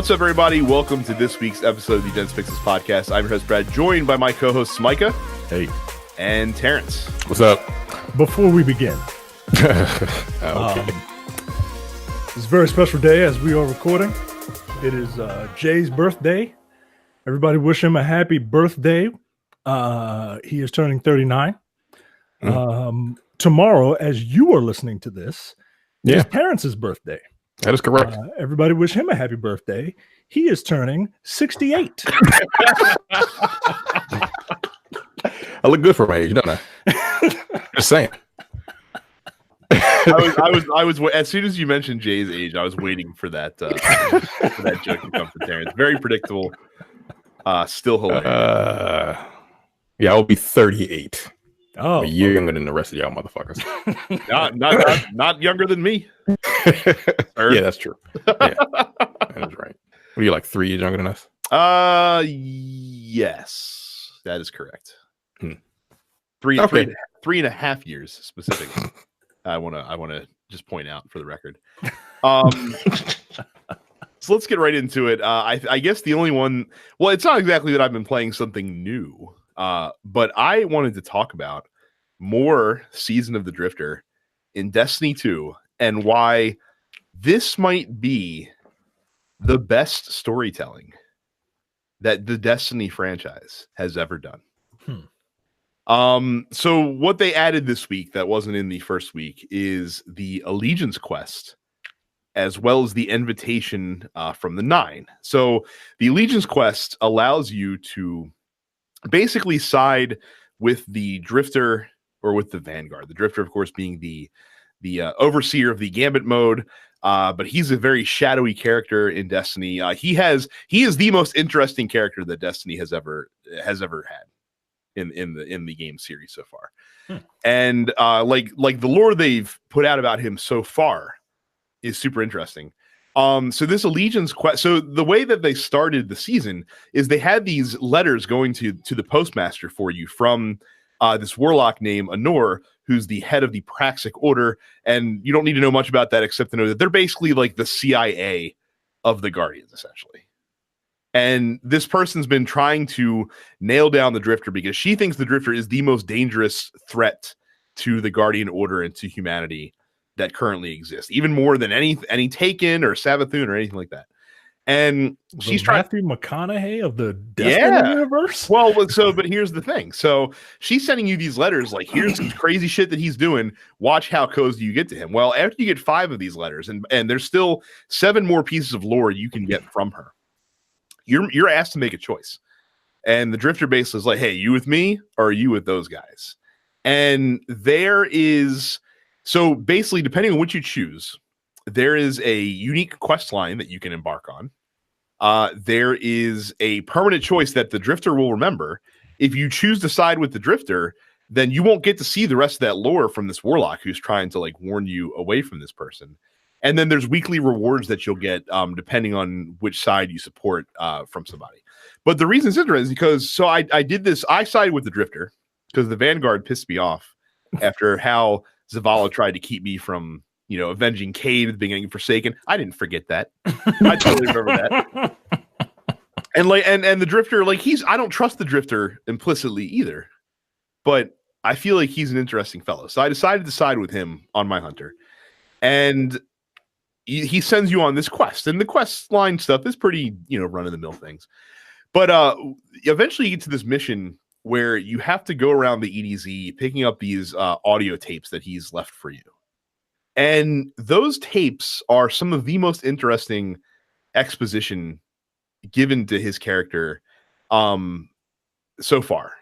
What's up, everybody? Welcome to this week's episode of the Dense Pixels podcast. I'm your host, Brad, joined by my co-hosts, Micah. Hey. And Terrence. What's up? Before we begin, Okay. it's a very special day as we are recording. It is Jay's birthday. Everybody wish him a happy birthday. He is turning 39. Tomorrow, as you are listening to this, is Terrence's birthday. That is correct. Everybody wish him a happy birthday. He is turning 68. I look good for my age, don't I? Just saying. I was as soon as you mentioned Jay's age, I was waiting for that joke to come from Terrence. Very predictable. Still hilarious. Yeah, I'll be 38. Oh, I'm a year younger than the rest of y'all motherfuckers. not younger than me. Yeah, that's true. Yeah, that is right. What are you, like 3 years younger than us? Yes, that is correct. Okay. Three and a half years specifically. I want to just point out for the record. So let's get right into it. I guess the only one. Well, it's not exactly that I've been playing something new. But I wanted to talk about more Season of the Drifter in Destiny 2 and why this might be the best storytelling that the Destiny franchise has ever done. So what they added this week that wasn't in the first week is the Allegiance quest, as well as the invitation from the 9. So the Allegiance quest allows you to basically side with the Drifter or with the Vanguard. The Drifter, of course, being the overseer of the Gambit mode, but he's a very shadowy character in Destiny. He is the most interesting character that Destiny has ever had in the game series so far. And like the lore they've put out about him so far is super interesting. So this Allegiance quest. So the way that they started the season is they had these letters going to the postmaster for you from this warlock named Anor, who's the head of the Praxic Order. And you don't need to know much about that except to know that they're basically like the CIA of the Guardians, essentially. And this person's been trying to nail down the Drifter because she thinks the Drifter is the most dangerous threat to the Guardian Order and to humanity that currently exists, even more than any Taken or Savathun or anything like that. And she's trying Matthew McConaughey of the Destiny universe. Well, but here's the thing. So she's sending you these letters like, here's some crazy shit that he's doing. Watch how cozy you get to him. Well, after you get 5 of these letters, and there's still 7 more pieces of lore you can get from her, you're asked to make a choice. And the Drifter basically is like, hey, you with me or are you with those guys? And there is. So basically, depending on what you choose, there is a unique quest line that you can embark on. There is a permanent choice that the Drifter will remember. If you choose to side with the Drifter, then you won't get to see the rest of that lore from this warlock who's trying to like warn you away from this person. And then there's weekly rewards that you'll get depending on which side you support from somebody. But the reason it's interesting is because I did this. I sided with the Drifter because the Vanguard pissed me off after how Zavala tried to keep me from, avenging Cade at the beginning of Forsaken. I didn't forget that. I totally remember that. And the Drifter, I don't trust the Drifter implicitly either, but I feel like he's an interesting fellow. So I decided to side with him on my hunter. And he sends you on this quest. And the quest line stuff is pretty, run-of-the-mill things. But eventually you get to this mission where you have to go around the EDZ picking up these audio tapes that he's left for you. And those tapes are some of the most interesting exposition given to his character so far.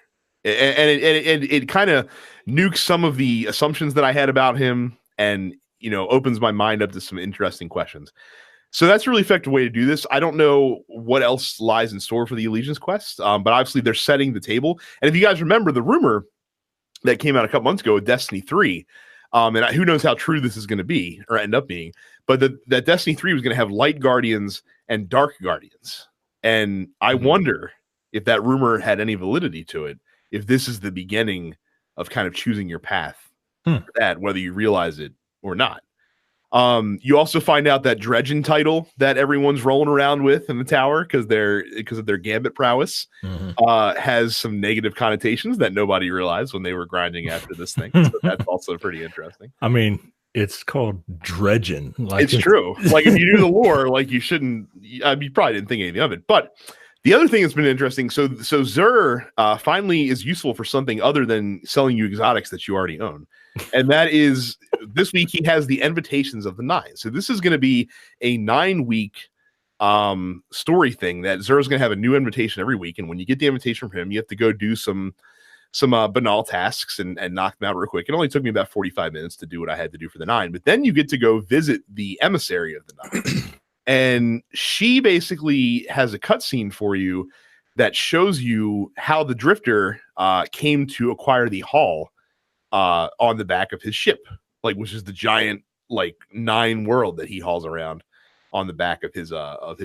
And it kind of nukes some of the assumptions that I had about him and, opens my mind up to some interesting questions. So that's a really effective way to do this. I don't know what else lies in store for the Allegiance quest, but obviously they're setting the table. And if you guys remember the rumor that came out a couple months ago with Destiny 3, and who knows how true this is going to be or end up being, but that Destiny 3 was going to have Light Guardians and Dark Guardians. And I wonder if that rumor had any validity to it, if this is the beginning of kind of choosing your path for that, whether you realize it or not. You also find out that Dredgen title that everyone's rolling around with in the tower because of their gambit prowess has some negative connotations that nobody realized when they were grinding after this thing. So that's also pretty interesting. I mean, it's called Dredgen. It's true. Like if you knew the lore, like you shouldn't. You probably didn't think anything of it. But the other thing that's been interesting. So Xur finally is useful for something other than selling you exotics that you already own, and that is this week he has the invitations of the 9. So this is going to be a 9-week story thing that Xur is going to have a new invitation every week, and when you get the invitation from him, you have to go do some banal tasks and knock them out real quick. It only took me about 45 minutes to do what I had to do for the 9, but then you get to go visit the emissary of the 9. And she basically has a cutscene for you that shows you how the Drifter came to acquire the Hall on the back of his ship, like which is the giant like 9 world that he hauls around on the back of his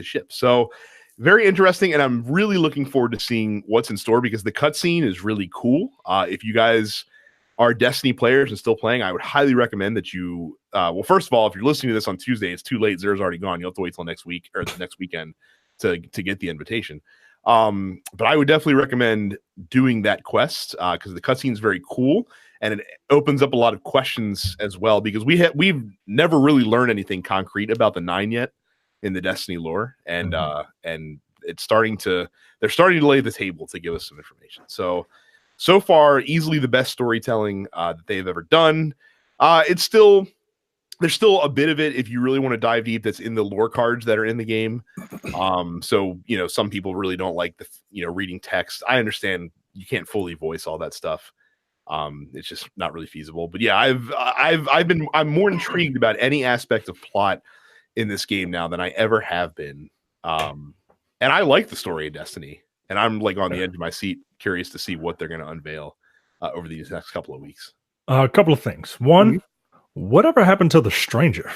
ship. So very interesting, and I'm really looking forward to seeing what's in store because the cutscene is really cool. If you guys are Destiny players and still playing, I would highly recommend that you. Well, first of all, if you're listening to this on Tuesday, it's too late. Xur's already gone. You'll have to wait till next week or the next weekend to get the invitation. But I would definitely recommend doing that quest because the cutscene is very cool and it opens up a lot of questions as well because we've never really learned anything concrete about the 9 yet in the Destiny lore, and they're starting to lay the table to give us some information. So far, easily the best storytelling that they've ever done. There's still a bit of it if you really want to dive deep that's in the lore cards that are in the game. So some people really don't like the reading text. I understand you can't fully voice all that stuff. It's just not really feasible. But yeah, I'm more intrigued about any aspect of plot in this game now than I ever have been. And I like the story of Destiny, and I'm like on the edge of my seat, curious to see what they're going to unveil over these next couple of weeks. A couple of things. One, whatever happened to the stranger?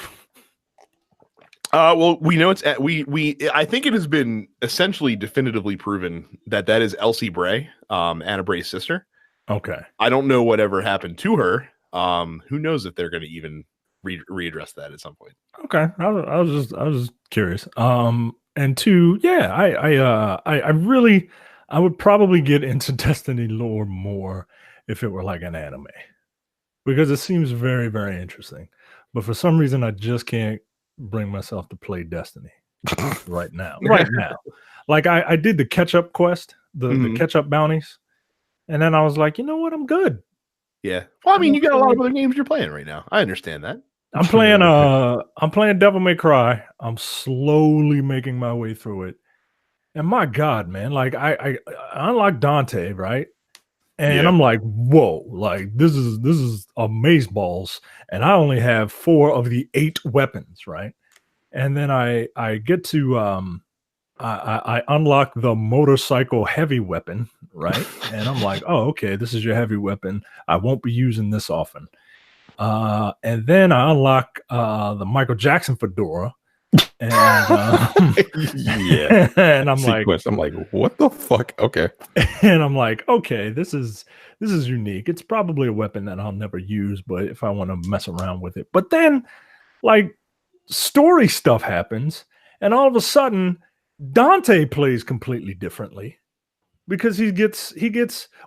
Well, we know it's I think it has been essentially definitively proven that is Elsie Bray, Anna Bray's sister. Okay. I don't know whatever happened to her. Who knows if they're going to even readdress that at some point. Okay. I was just curious. And 2, yeah, I would probably get into Destiny lore more if it were like an anime, because it seems very, very interesting. But for some reason, I just can't bring myself to play Destiny right now. Like I did the catch-up quest, the catch-up bounties, and then I was like, you know what? I'm good. Yeah. Well, I mean, you got a lot of other games you're playing right now. I understand that. I'm playing Devil May Cry. I'm slowly making my way through it. And my God, man, like I unlocked Dante, right? And I'm like, whoa, like this is amazeballs. And I only have 4 of the 8 weapons, right? And then I get to I unlock the motorcycle heavy weapon, right? And I'm like, oh, okay, this is your heavy weapon. I won't be using this often. And then I unlock the Michael Jackson fedora. And and I'm like, what the fuck? Okay. And I'm like, okay, this is unique. It's probably a weapon that I'll never use, but if I want to mess around with it. But then like story stuff happens, and all of a sudden Dante plays completely differently. Because he gets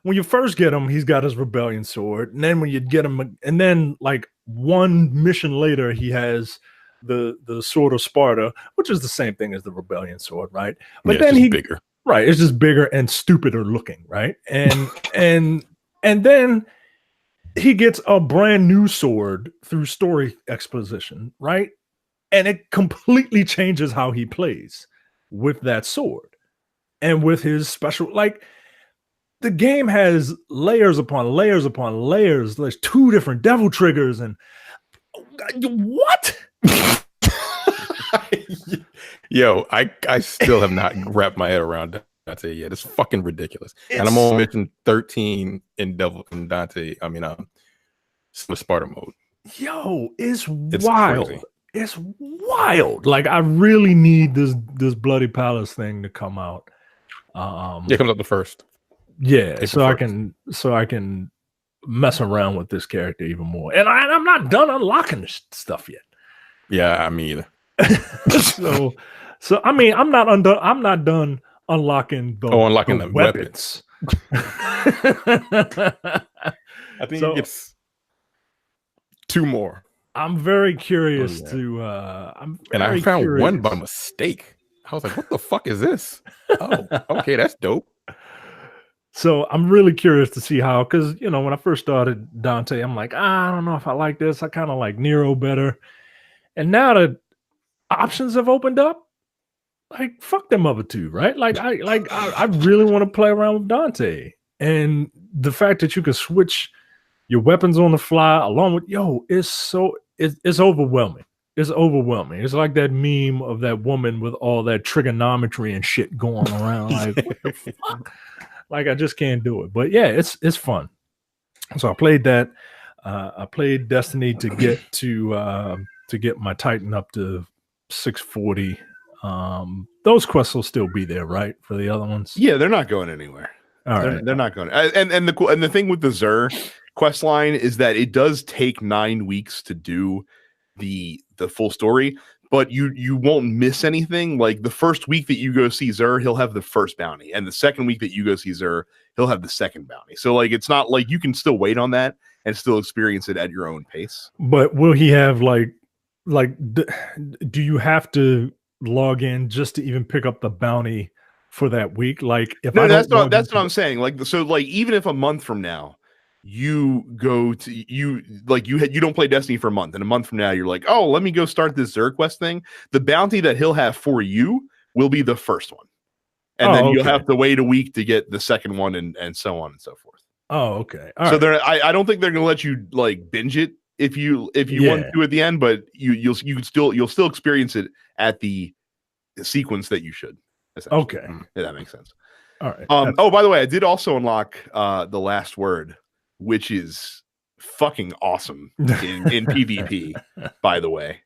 when you first get him, he's got his rebellion sword, and then when you get him, and then like one mission later, he has the sword of Sparta, which is the same thing as the rebellion sword, right? But then he's bigger, right? It's just bigger and stupider looking, right? And then he gets a brand new sword through story exposition, right? And it completely changes how he plays with that sword. And with his special, like, the game has layers upon layers upon layers. There's 2 different devil triggers, and what? Yo, I still have not wrapped my head around Dante yet. It's fucking ridiculous. And I'm on mission 13 in Dante. I mean, Sparta mode. Yo, it's wild. Crazy. It's wild. Like, I really need this Bloody Palace thing to come out. It comes up the 1st. Yeah, April 1st. I can mess around with this character even more. And I'm not done unlocking this stuff yet. Yeah, I mean, so I mean, I'm not done unlocking unlocking the the weapons. I think So- it's 2 more. I'm very curious yeah. to And I found one by mistake. I was like, what the fuck is this? Oh, okay, that's dope. So I'm really curious to see how, because when I first started Dante, I'm like, I don't know if I like this. I kind of like Nero better. And now that options have opened up, like fuck them other two, right? Like I really want to play around with Dante. And the fact that you can switch your weapons on the fly along with it's overwhelming. It's overwhelming. It's like that meme of that woman with all that trigonometry and shit going around. Like, what the fuck? Like, I just can't do it. But yeah, it's fun. So I played that. I played Destiny to get my Titan up to 640. Those quests will still be there, right? For the other ones? Yeah, they're not going anywhere. They're not going. And the thing with the Xur quest line is that it does take 9 weeks to do the full story, but you won't miss anything. Like the first week that you go see Xur, he'll have the first bounty, and the second week that you go see Xur, he'll have the second bounty. So like it's not like you can still wait on that and still experience it at your own pace. But will he have do you have to log in just to even pick up the bounty for that week? Like if that's what I'm saying. Like so, like even if a month from now you go to you don't play Destiny for a month, and a month from now you're like, oh, let me go start this Xur quest thing. The bounty that he'll have for you will be the first one, and then you'll have to wait a week to get the second one, and so on and so forth. Oh, okay. All right. I don't think they're gonna let you like binge it if you want to at the end, but you'll still experience it at the sequence that you should. Okay, yeah, that makes sense. All right. Oh, by the way, I did also unlock the last word, which is fucking awesome in PvP. By the way,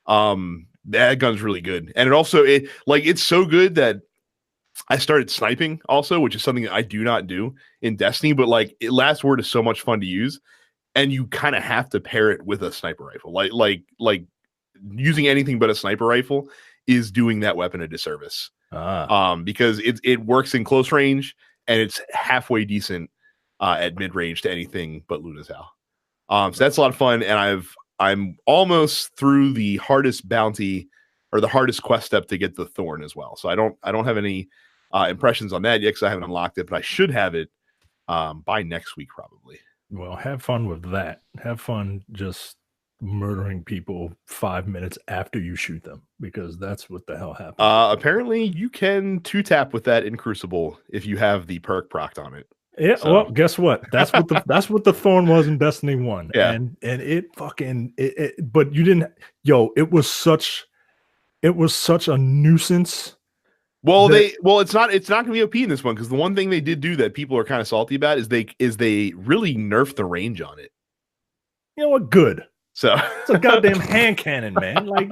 that gun's really good, and it's so good that I started sniping also, which is something that I do not do in Destiny. But last word is so much fun to use, and you kind of have to pair it with a sniper rifle. Like using anything but a sniper rifle is doing that weapon a disservice. Because it works in close range and it's halfway decent at mid range to anything but Lunazal. So that's a lot of fun, and I'm almost through the hardest bounty or the hardest quest step to get the Thorn as well. So I don't have any impressions on that yet because I haven't unlocked it, but I should have it by next week probably. Well, have fun with that. Have fun just murdering people 5 minutes after you shoot them, because that's what the hell happened. Apparently you can 2-tap with that in Crucible if you have the perk procced on it. Yeah, so. Well, guess what? That's what the Thorn was in Destiny 1. Yeah. And it fucking but you didn't it was such a nuisance. Well, it's not going to be OP in this one, because the one thing they did do that people are kind of salty about is they really nerfed the range on it. You know what? Good. So it's a goddamn hand cannon, man. Like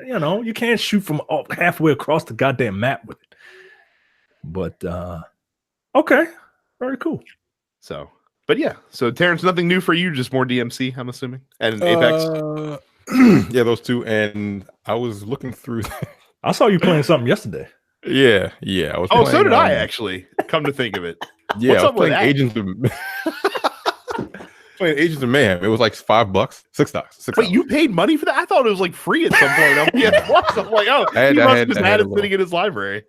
you can't shoot from halfway across the goddamn map with it. But okay, very cool. So, but yeah. So Terrence, nothing new for you, just more DMC, I'm assuming, and Apex. Yeah, those two. And I was looking through. I saw you playing something yesterday. Yeah. I was. Oh, so did I actually. Come to think of it. Yeah, what's I up was with playing Agents of playing Agents of Mayhem. It was like $5, $6. Wait, you paid money for that? I thought it was like free at some point. I'm like, oh, he must have just had it sitting in his library.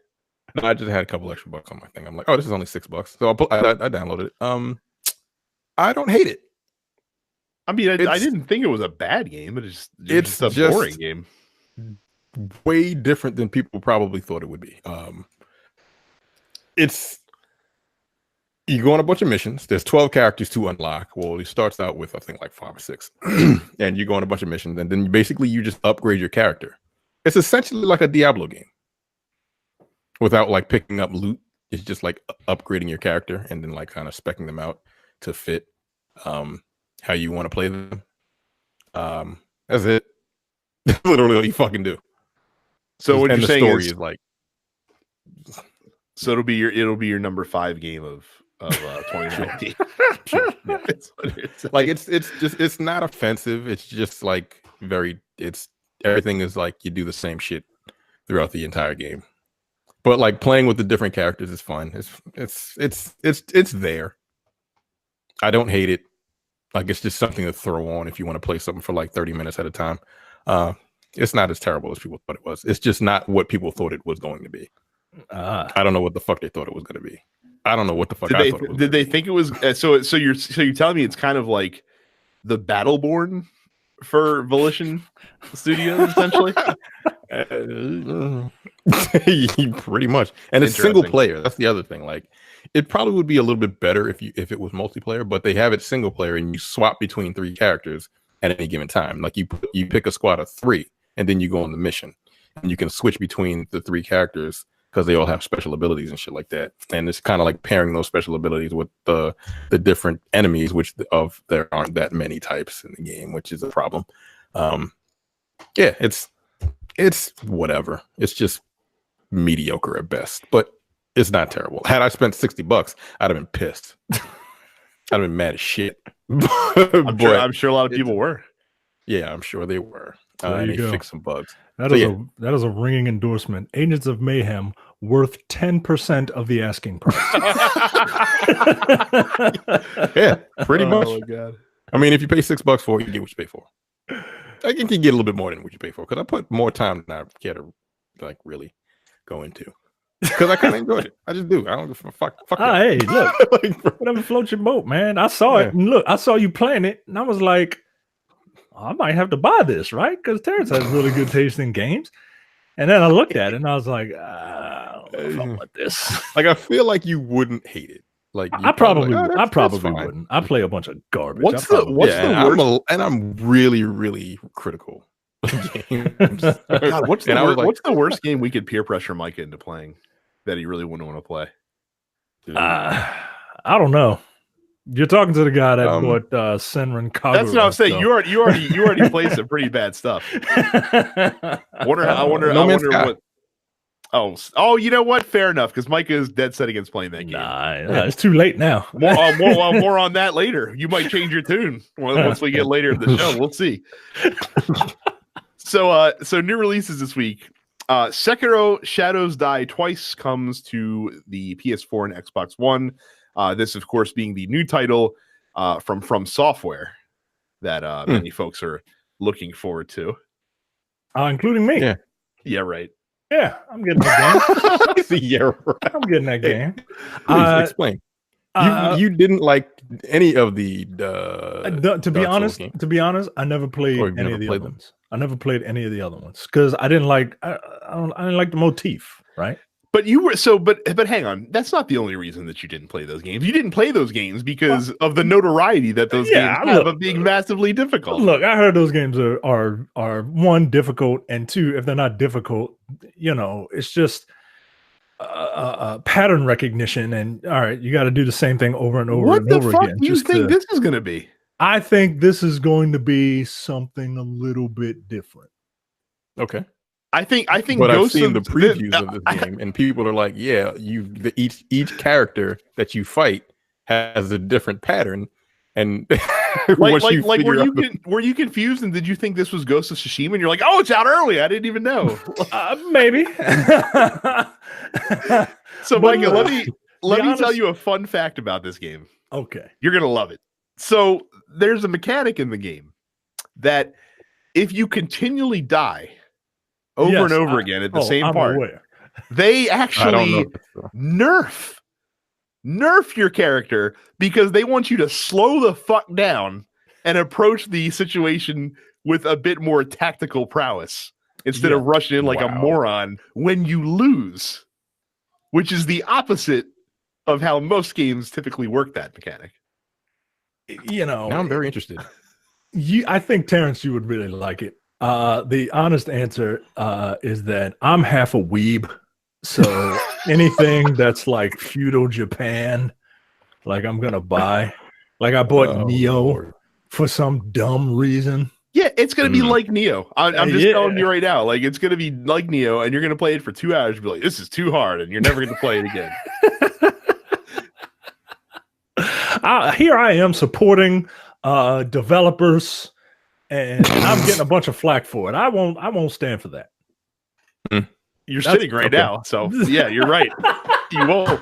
No, I just had a couple extra bucks on my thing. I'm like, oh, this is only $6. So I downloaded it. I don't hate it. I mean, I didn't think it was a bad game, but it's just a boring game. Way different than people probably thought it would be. You go on a bunch of missions. There's 12 characters to unlock. Well, it starts out with I think like 5 or 6, and you go on a bunch of missions, and then basically you just upgrade your character. It's essentially like a Diablo game without like picking up loot. It's just like upgrading your character and then like kind of speccing them out to fit how you want to play them. That's it. Literally what you fucking do. So what you're saying is like, so it'll be your number 5 game of 2019. Sure. Yeah. Like it's not offensive. It's just like it's everything is like you do the same shit throughout the entire game. But like playing with the different characters is fun. It's there. I don't hate it. Like it's just something to throw on if you want to play something for like 30 minutes at a time. It's not as terrible as people thought it was. It's just not what people thought it was going to be. I don't know what the fuck they thought it was going to be. I don't know what the fuck I thought it was. Did they think it was so you're telling me it's kind of like the Battleborn for Volition Studios essentially? Pretty much. And it's single player. That's the other thing. Like it probably would be a little bit better if it was multiplayer, but they have it single player and you swap between 3 characters at any given time. Like you pick a squad of 3 and then you go on the mission and you can switch between the 3 characters because they all have special abilities and shit like that. And it's kind of like pairing those special abilities with the different enemies, which there aren't that many types in the game, which is a problem. Yeah, it's whatever. It's just mediocre at best, but it's not terrible. Had I spent $60, I'd have been pissed. I'd have been mad as shit. I'm sure a lot of people were. Yeah, I'm sure they were. There you they go. fixed some bugs. That is a ringing endorsement. Agents of Mayhem worth 10% of the asking price. Yeah, pretty much. Oh my God. I mean, if you pay $6 for it, you get what you pay for. I think you get a little bit more than what you pay for because I put more time than I care to like really go into. Because I kind of enjoyed it. I just do. I don't give a fuck. Hey, look, like, whatever floats your boat, man. I saw it, and look, I saw you playing it, and I was like, I might have to buy this, right? Because Terrence has really good taste in games. And then I looked at it, and I was like, I don't know about this. Like, I feel like you wouldn't hate it. Like, I probably wouldn't. I play a bunch of garbage. What's the worst? I'm really, really critical. God, what's the worst game we could peer pressure Micah into playing that he really wouldn't want to play? I don't know. You're talking to the guy that bought Senran Kagura. That's what I'm saying. So. You already played some pretty bad stuff. I wonder what. Oh, you know what? Fair enough, because Micah is dead set against playing that game. Nah, it's too late now. More on that later. You might change your tune once we get later in the show. We'll see. So new releases this week. Sekiro Shadows Die Twice comes to the PS4 and Xbox One. This, of course, being the new title from Software that many folks are looking forward to. Including me. Yeah, right. Yeah, I'm getting that game. Yeah, right. I'm getting that game. Please explain. You didn't like any of the to be honest, I never played any of the other ones. I never played any of the other ones because I didn't like I didn't like the motif, right? But you were but hang on, that's not the only reason that you didn't play those games. You didn't play those games because of the notoriety that those games have of being massively difficult. Look, I heard those games are one, difficult, and two, if they're not difficult, it's just pattern recognition. And all right, you got to do the same thing over and over and over again. What the fuck do you think this is going to be? I think this is going to be something a little bit different. Okay. I think. But I've seen the previews of this game, and people are like, "Yeah, each character that you fight has a different pattern." And were you confused? And did you think this was Ghost of Tsushima? And you're like, "Oh, it's out early. I didn't even know." Maybe. So, Micah, let me tell you a fun fact about this game. Okay, you're gonna love it. So, there's a mechanic in the game that if you continually die over and over again at the same part, they actually nerf your character because they want you to slow the fuck down and approach the situation with a bit more tactical prowess instead of rushing in like a moron when you lose, which is the opposite of how most games typically work that mechanic. Now I'm very interested. I think, Terrence, you would really like it. The honest answer is that I'm half a weeb, so anything that's like feudal Japan, like I'm gonna buy. Like I bought Neo for some dumb reason. Yeah, it's gonna be like Neo. I'm just telling you right now. Like it's gonna be like Neo, and you're gonna play it for 2 hours. And be like, this is too hard, and you're never gonna play it again. Here I am supporting developers and I'm getting a bunch of flack for it. I won't stand for that. You're sitting right now, so yeah, you're right. You won't.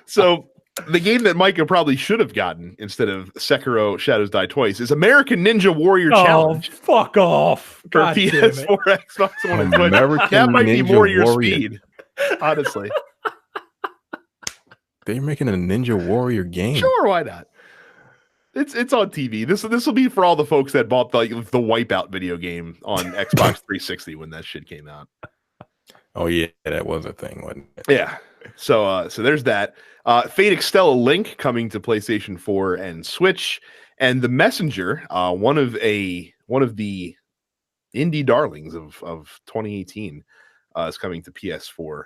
So the game that Micah probably should have gotten instead of Sekiro Shadows Die Twice is American Ninja Warrior Challenge. Fuck off. For PS4, Xbox One, and Switch. That might be more your speed, honestly. They're making a Ninja Warrior game. Sure, why not? It's on TV. This will be for all the folks that bought the Wipeout video game on Xbox 360 when that shit came out. Oh yeah, that was a thing, wasn't it? Yeah. So there's that. Fate Extella Link coming to PlayStation 4 and Switch, and The Messenger, one of the indie darlings of 2018, is coming to PS4.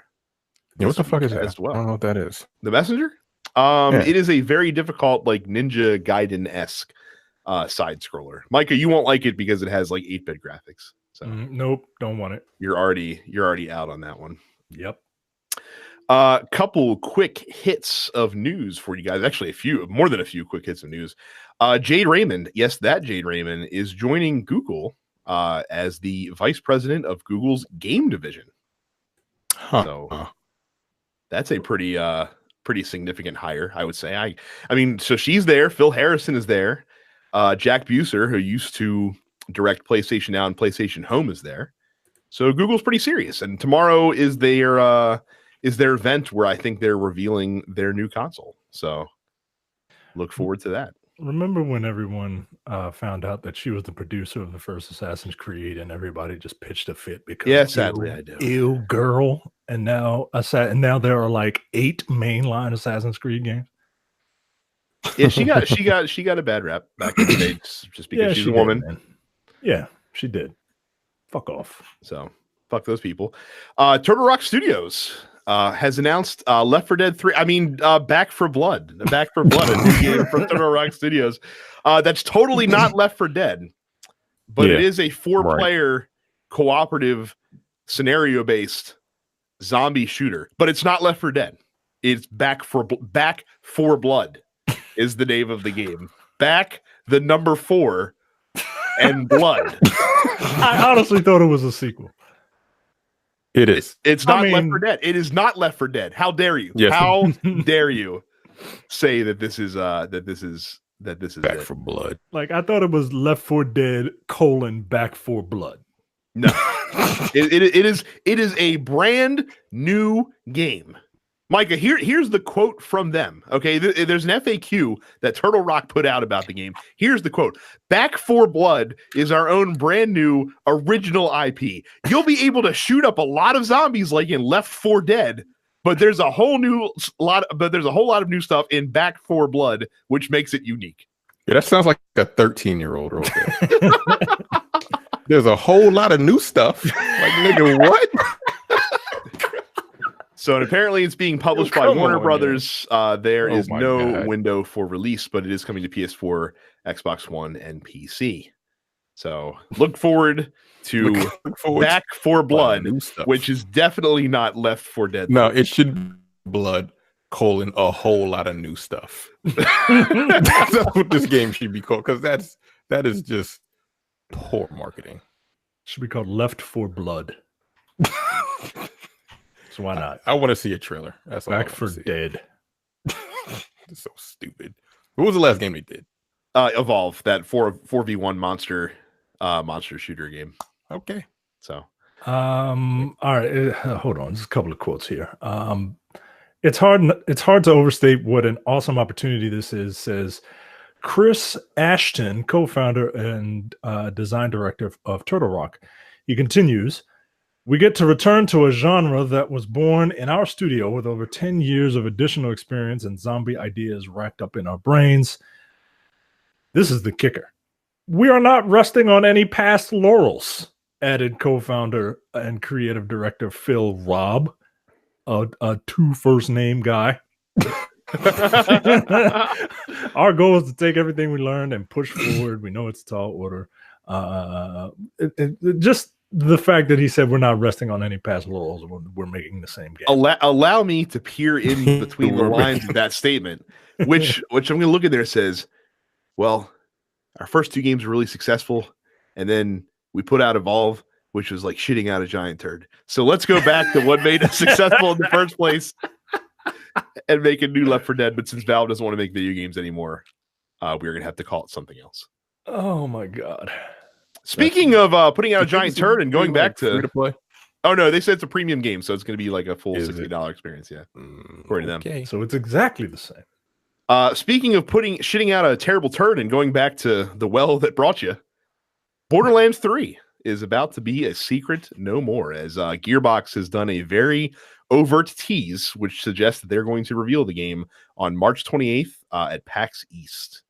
Yeah, what the fuck is that? As well. I don't know what that is. The Messenger? It is a very difficult, like Ninja Gaiden-esque side scroller. Micah, you won't like it because it has like 8-bit graphics. So nope, don't want it. You're already out on that one. Yep. Couple quick hits of news for you guys. Actually, more than a few quick hits of news. Jade Raymond, yes, that Jade Raymond is joining Google as the vice president of Google's game division. So that's a pretty significant hire, I would say. I mean, so she's there. Phil Harrison is there. Jack Buser, who used to direct PlayStation Now and PlayStation Home, is there. So Google's pretty serious. And tomorrow is their event where I think they're revealing their new console. So look forward to that. Remember when everyone found out that she was the producer of the first Assassin's Creed and everybody just pitched a fit because sadly I do. Ew, girl. And now there are like 8 mainline Assassin's Creed games. Yeah, she got a bad rap back in the day just because she's a woman. Did, yeah, she did. Fuck off. So fuck those people. Turtle Rock Studios has announced Left 4 Dead 3. I mean, Back 4 Blood. Back 4 Blood, a new game from Turtle Rock Studios. That's totally not Left 4 Dead, but it is a 4-player cooperative scenario-based zombie shooter. But it's not Left 4 Dead. It's Back 4 Blood is the name of the game. Back the number 4 and blood. I honestly thought it was a sequel. It is. It's not Left 4 Dead. It is not Left 4 Dead. How dare you? Yes. How dare you say that this is Back 4 Blood. Like I thought it was Left 4 Dead : Back 4 Blood. No. it is a brand new game. Micah, here's the quote from them. Okay, there's an FAQ that Turtle Rock put out about the game. Here's the quote: Back 4 Blood is our own brand new original IP. You'll be able to shoot up a lot of zombies like in Left 4 Dead, but there's a whole lot of new stuff in Back 4 Blood, which makes it unique. Yeah, that sounds like a 13-year-old wrote that. There's a whole lot of new stuff. Like, nigga, what? So apparently it's being published by Warner Brothers. There is no window for release, but it is coming to PS4, Xbox One, and PC. So look forward to Back 4 Blood, which is definitely not Left 4 Dead. No, it should be Blood, a whole lot of new stuff. That's what this game should be called, because that is just poor marketing. Should be called Left 4 Blood. So why not? I want to see a trailer. That's Back 4 Dead. It's so stupid. What was the last game they did? Evolve, that 4v1 monster shooter game. Okay. So all right, hold on. Just a couple of quotes here. It's hard to overstate what an awesome opportunity this is, says Chris Ashton, co-founder and design director of Turtle Rock. He continues, "We get to return to a genre that was born in our studio with over 10 years of additional experience and zombie ideas racked up in our brains. This is the kicker. We are not resting on any past laurels," added co-founder and creative director Phil Robb, a 2 first name guy. "Our goal is to take everything we learned and push forward. We know it's a tall order." Just the fact that he said we're not resting on any past laurels, we're making the same game. Allow me to peer in between the lines of that statement, which I'm going to look at there. Says well, our first 2 games were really successful, and then we put out Evolve, which was like shitting out a giant turd. So let's go back to what made us successful in the first place and make a new Left 4 Dead. But since Valve doesn't want to make video games anymore, we're going to have to call it something else. Oh my God. Speaking of putting out a giant turd and going back to free-to-play. Oh no, they said it's a premium game, so it's going to be like a full $60 experience. Yeah, according to them. So it's exactly the same. Speaking of shitting out a terrible turd and going back to the well that brought you, Borderlands 3 is about to be a secret no more, as Gearbox has done a very overt tease, which suggests that they're going to reveal the game on March 28th at PAX East.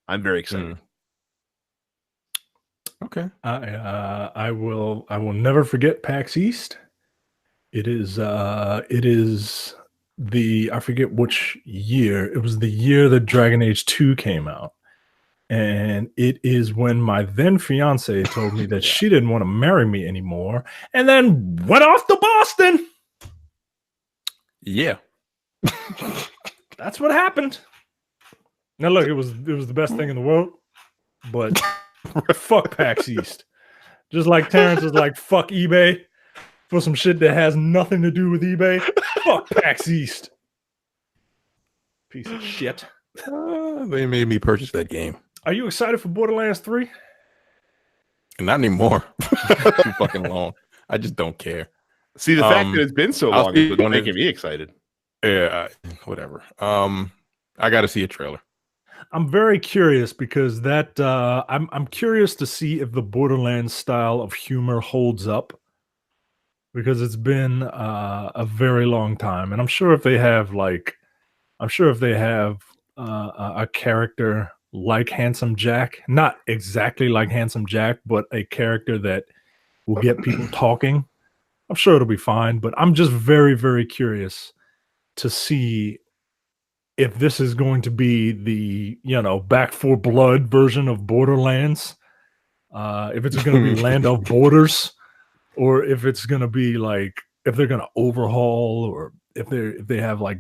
I'm very excited. Okay. I will never forget PAX East. It is the, I forget which year. It was the year that Dragon Age 2 came out. And it is when my then fiance told me that she didn't want to marry me anymore and then went off to Boston. Yeah. That's what happened. Now look, it was the best thing in the world, but fuck PAX East. Just like Terrence is like, fuck eBay for some shit that has nothing to do with eBay. Fuck PAX East. Piece of shit. They made me purchase that game. Are you excited for Borderlands 3? Not anymore. Too fucking long. I just don't care. See, the fact that it's been so long is what's making me excited. Yeah, whatever. I got to see a trailer. I'm very curious because that I'm curious to see if the Borderlands style of humor holds up, because it's been a very long time, and I'm sure if they have a character like Handsome Jack, not exactly like Handsome Jack, but a character that will get people talking, I'm sure it'll be fine. But I'm just very, very curious to see if this is going to be the, Back 4 Blood version of Borderlands, if it's going to be Land of Borders, or if it's going to be like, if they're going to overhaul, or if they have like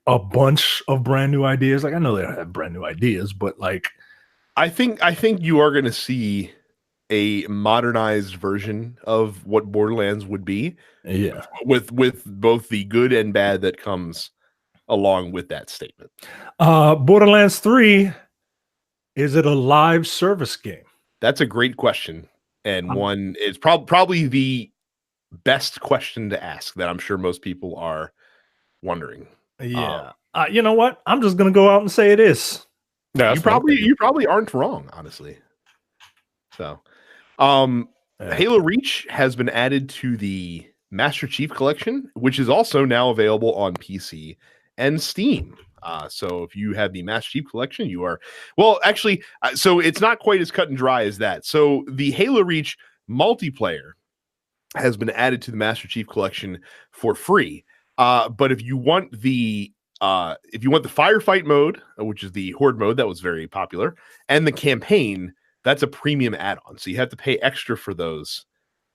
a bunch of brand new ideas. Like, I know they don't have brand new ideas, but like, I think you are going to see a modernized version of what Borderlands would be. Yeah, with both the good and bad that comes along with that statement. Borderlands 3, is it a live service game? That's a great question, and one is probably the best question to ask that I'm sure most people are wondering. Yeah. You know what? I'm just gonna go out and say it is. You probably aren't wrong, honestly. So, Halo Reach has been added to the Master Chief Collection, which is also now available on PC and Steam. So if you have the Master Chief Collection, you are so it's not quite as cut and dry as that. So the Halo Reach multiplayer has been added to the Master Chief Collection for free. But if you want the firefight mode, which is the horde mode that was very popular, and the campaign, that's a premium add-on. So you have to pay extra for those.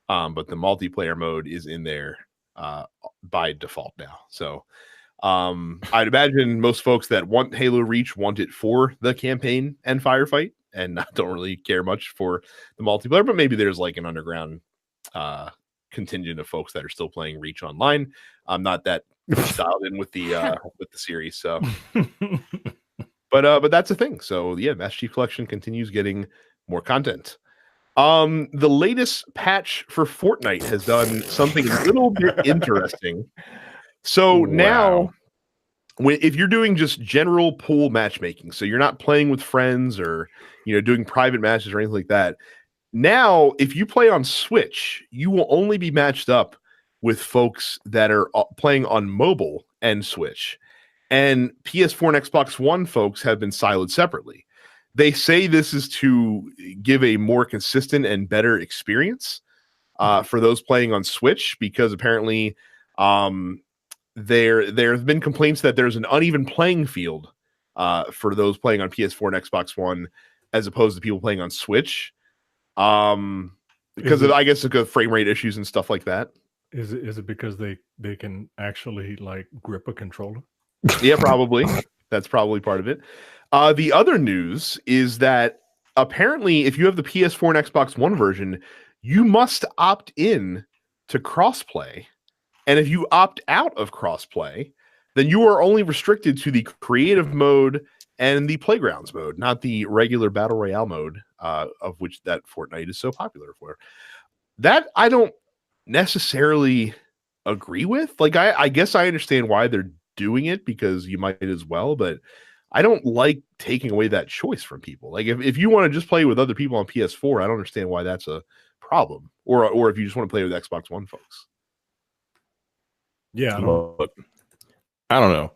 But the multiplayer mode is in there by default now. So I'd imagine most folks that want Halo Reach want it for the campaign and firefight, and don't really care much for the multiplayer. But maybe there's like an underground contingent of folks that are still playing Reach online. I'm not that dialed in with the series, so but that's a thing. So yeah, Master Chief Collection continues getting more content. The latest patch for Fortnite has done something a little bit interesting. So now, if you're doing just general pool matchmaking, so you're not playing with friends or doing private matches or anything like that, now if you play on Switch, you will only be matched up with folks that are playing on mobile and Switch, and PS4 and Xbox One folks have been siloed separately. They say this is to give a more consistent and better experience for those playing on Switch, because apparently there have been complaints that there's an uneven playing field for those playing on PS4 and Xbox One as opposed to people playing on Switch, because I guess of frame rate issues and stuff like that. Is it because they can actually like grip a controller? Yeah, probably. That's probably part of it. The other news is that apparently, if you have the PS4 and Xbox One version, you must opt in to crossplay. And if you opt out of crossplay, then you are only restricted to the creative mode and the playgrounds mode, not the regular battle royale mode, of which that Fortnite is so popular for. That I don't necessarily agree with. Like, I guess I understand why they're doing it, because you might as well, but I don't like taking away that choice from people. Like, if you want to just play with other people on PS4, I don't understand why that's a problem. Or if you just want to play with Xbox One folks. Yeah, Look, I don't know,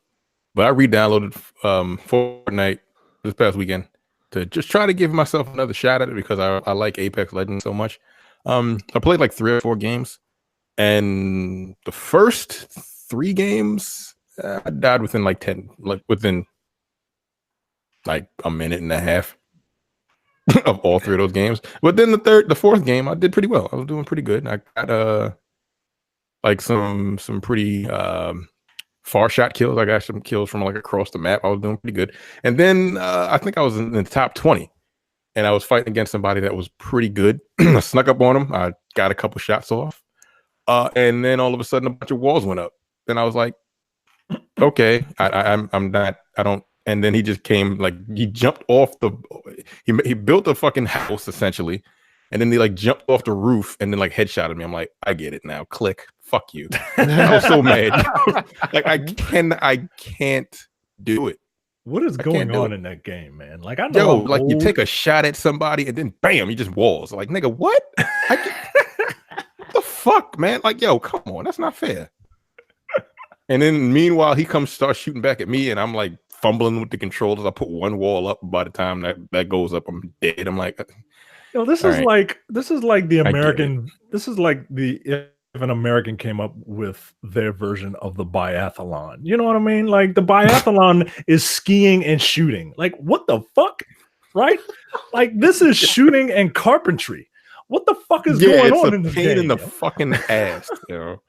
but I re-downloaded Fortnite this past weekend to just try to give myself another shot at it, because I like Apex Legends so much. I played like 3 or 4 games, and the first 3 games I died within within a minute and a half of all 3 of those games. But then the 4th game, I did pretty well. I was doing pretty good. I got some pretty far shot kills. I got some kills from like across the map. I was doing pretty good. And then I think I was in the top 20, and I was fighting against somebody that was pretty good. I snuck up on him. I got a couple shots off. And then all of a sudden a bunch of walls went up. And I was like, okay, I'm not, I don't. And then he just came, like, he jumped off he built a fucking house essentially. And then he like jumped off the roof and then like headshotted me. I'm like, I get it now. Click. Fuck you. I was so mad. Like, I can't do it. What is going on in that game, man? Like, I know. Yo, like, you take a shot at somebody and then bam, you just walls. Like, nigga, what? What the fuck, man? Like, yo, come on, that's not fair. And then meanwhile, he starts shooting back at me, and I'm like fumbling with the controllers. I put one wall up. By the time that goes up, I'm dead. I'm like, yo, this is like the American. This is like if an American came up with their version of the biathlon. You know what I mean? Like, the biathlon is skiing and shooting. Like, what the fuck? Right? Like, this is shooting and carpentry. What the fuck is going on in this game? Pain in the fucking ass, you know.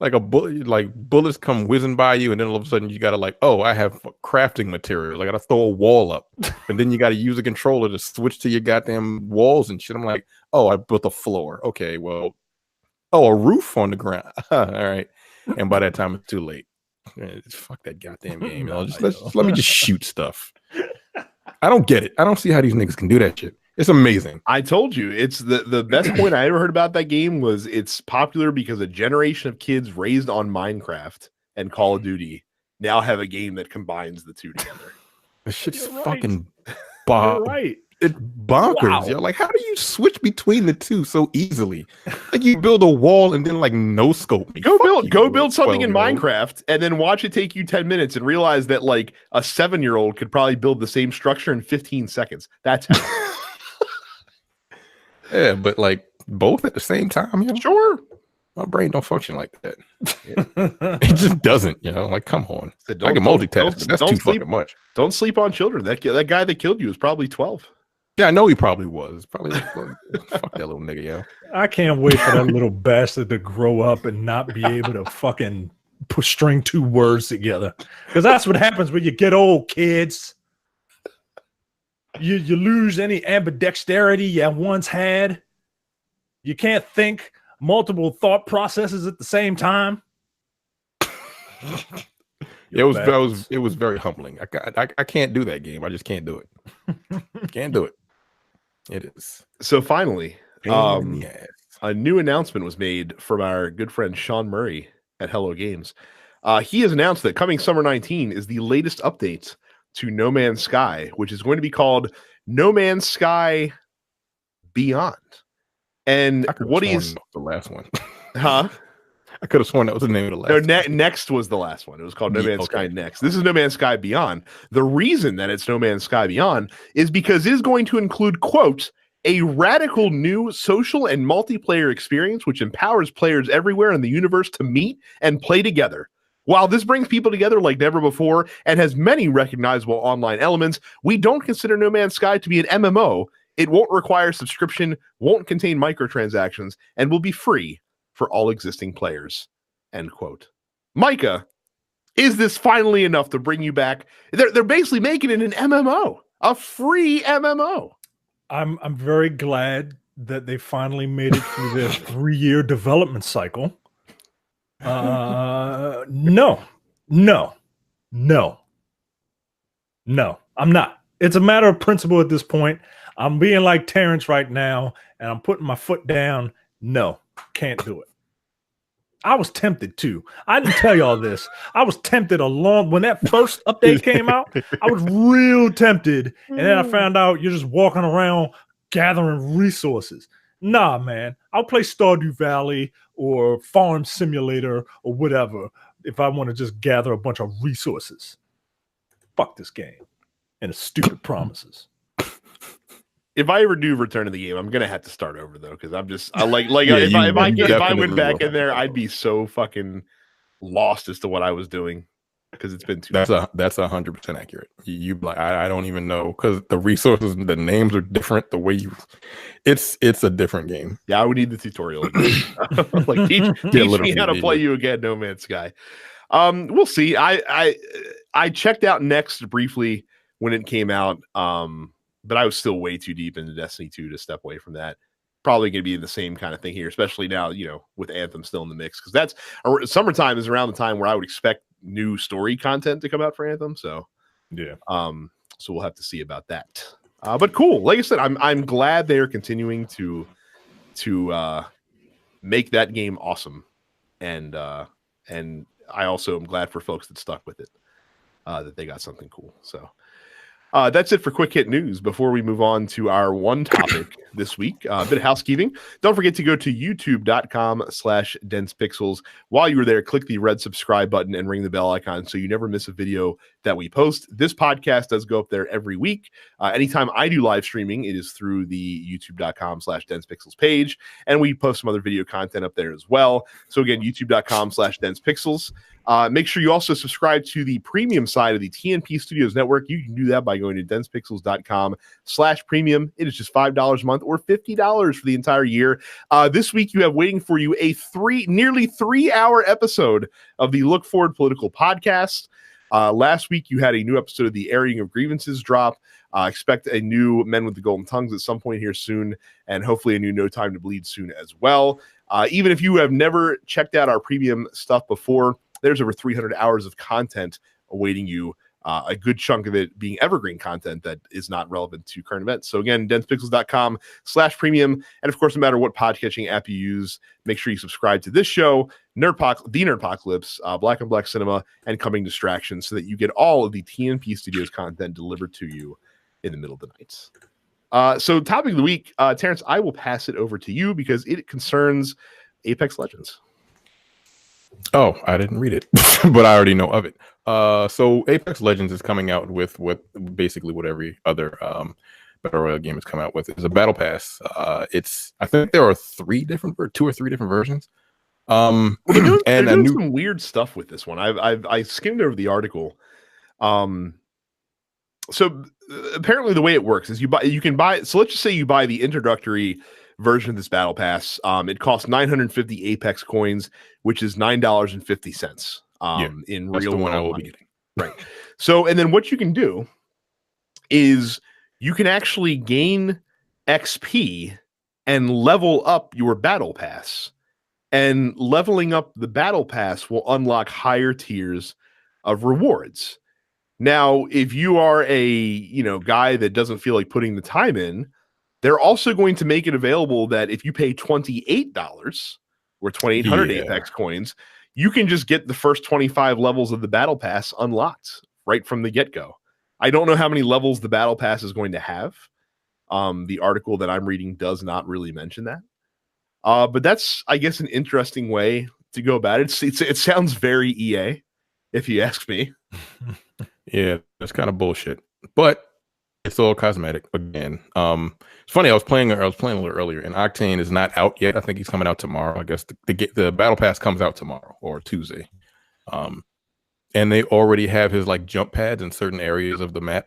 Like bullets come whizzing by you, and then all of a sudden you gotta I have crafting materials. I gotta throw a wall up, and then you gotta use a controller to switch to your goddamn walls and shit. I'm like, oh, I built a floor. Okay, well, a roof on the ground. All right, and by that time it's too late. Man, fuck that goddamn game. Let me just shoot stuff. I don't get it. I don't see how these niggas can do that shit. It's amazing. I told you, it's the best point I ever heard about that game was it's popular because a generation of kids raised on Minecraft and Call of Duty now have a game that combines the two together. This shit's You're fucking right. It's bonkers. Wow. Yo. Like, how do you switch between the two so easily? Like, you build a wall and then no scope me. Go build something in Minecraft and then watch it take you 10 minutes and realize that like a 7-year-old could probably build the same structure in 15 seconds. That's how. Yeah, but like both at the same time, you know? Sure. My brain don't function like that. Yeah. It just doesn't, you know. Like, come on. I can multitask. That's too fucking much. Don't sleep on children. That guy that killed you was probably 12. Yeah, I know he probably was. Probably fuck that little nigga, yo. I can't wait for that little bastard to grow up and not be able to fucking string 2 words together. Because that's what happens when you get old, kids. You lose any ambidexterity you once had. You can't think multiple thought processes at the same time. It was very humbling. I can't do that game. I just can't do it. Can't do it. It is. So finally, a new announcement was made from our good friend Sean Murray at Hello Games. He has announced that coming summer 19 is the latest update to No Man's Sky, which is going to be called No Man's Sky Beyond. And what he's the last one, huh? I could have sworn that was the name of the last. No, Next was the last one. It was called No Man's Sky Next. This is No Man's Sky Beyond. The reason that it's No Man's Sky Beyond is because it is going to include, quote, a radical new social and multiplayer experience which empowers players everywhere in the universe to meet and play together. While this brings people together like never before and has many recognizable online elements, we don't consider No Man's Sky to be an MMO. It won't require subscription, won't contain microtransactions, and will be free for all existing players. End quote. Micah, Is this finally enough to bring you back? They're basically making it an MMO, a free MMO. I'm very glad that they finally made it through their 3-year development cycle. No, I'm not. It's a matter of principle at this point. I'm being like Terrence right now, and I'm putting my foot down. No, can't do it. I was tempted too. I didn't tell y'all this. I was tempted when that first update came out. I was real tempted, and then I found out you're just walking around gathering resources. Nah, man. I'll play Stardew Valley or Farm Simulator or whatever if I want to just gather a bunch of resources. Fuck this game and its stupid promises. If I ever do return to the game, I'm gonna have to start over though, because if I went back in there, I'd be so fucking lost as to what I was doing because it's been too. That's 100% accurate. You like I don't even know because the resources, the names are different. The way it's a different game. Yeah, I would need the tutorial. Like teach me how to play you again, No Man's Sky. We'll see. I checked out Next briefly when it came out. But I was still way too deep into Destiny 2 to step away from that. Probably going to be the same kind of thing here, especially now, with Anthem still in the mix. Because summertime is around the time where I would expect new story content to come out for Anthem. So, yeah. So we'll have to see about that. But cool. Like I said, I'm glad they're continuing to make that game awesome. And I also am glad for folks that stuck with it, that they got something cool. So. That's it for quick hit news. Before we move on to our one topic this week, a bit of housekeeping. Don't forget to go to youtube.com/densepixels. While you are there, click the red subscribe button and ring the bell icon so you never miss a video that we post. This podcast does go up there every week. Anytime I do live streaming, it is through the youtube.com/densepixels page, and we post some other video content up there as well. So again, youtube.com/densepixels. Make sure you also subscribe to the premium side of the TNP Studios Network. You can do that by going to densepixels.com/premium. It is just $5 a month or $50 for the entire year. This week, you have waiting for you a nearly 3-hour episode of the Look Forward Political Podcast. Last week, you had a new episode of the Airing of Grievances drop. Expect a new Men with the Golden Tongues at some point here soon, and hopefully a new No Time to Bleed soon as well. Even if you have never checked out our premium stuff before, there's over 300 hours of content awaiting you, a good chunk of it being evergreen content that is not relevant to current events. So again, densepixels.com/premium. And of course, no matter what podcatching app you use, make sure you subscribe to this show, the Nerdpocalypse, Black and Black Cinema, and Coming Distractions so that you get all of the TNP Studios content delivered to you in the middle of the night. So topic of the week, Terrence, I will pass it over to you because it concerns Apex Legends. Oh, I didn't read it, but I already know of it. So Apex Legends is coming out with basically what every other Battle Royale game has come out with. It's a battle pass. I think there are 2 or 3 different versions. They're doing some weird stuff with this one. I skimmed over the article. So apparently the way it works is you can buy. So let's just say you buy the introductory version of this battle pass. It costs 950 Apex coins, which is $9.50 in real one I will be getting. Right. So, and then what you can do is you can actually gain XP and level up your battle pass, and leveling up the battle pass will unlock higher tiers of rewards. Now, if you are a guy that doesn't feel like putting the time in, they're also going to make it available that if you pay $28 or 2,800 Apex coins, you can just get the first 25 levels of the Battle Pass unlocked right from the get-go. I don't know how many levels the Battle Pass is going to have. The article that I'm reading does not really mention that. But that's, I guess, an interesting way to go about it. It sounds very EA, if you ask me. Yeah, that's kind of bullshit. But it's all cosmetic again. It's funny. I was playing a little earlier, and Octane is not out yet. I think he's coming out tomorrow. I guess the battle pass comes out tomorrow or Tuesday. And they already have his jump pads in certain areas of the map,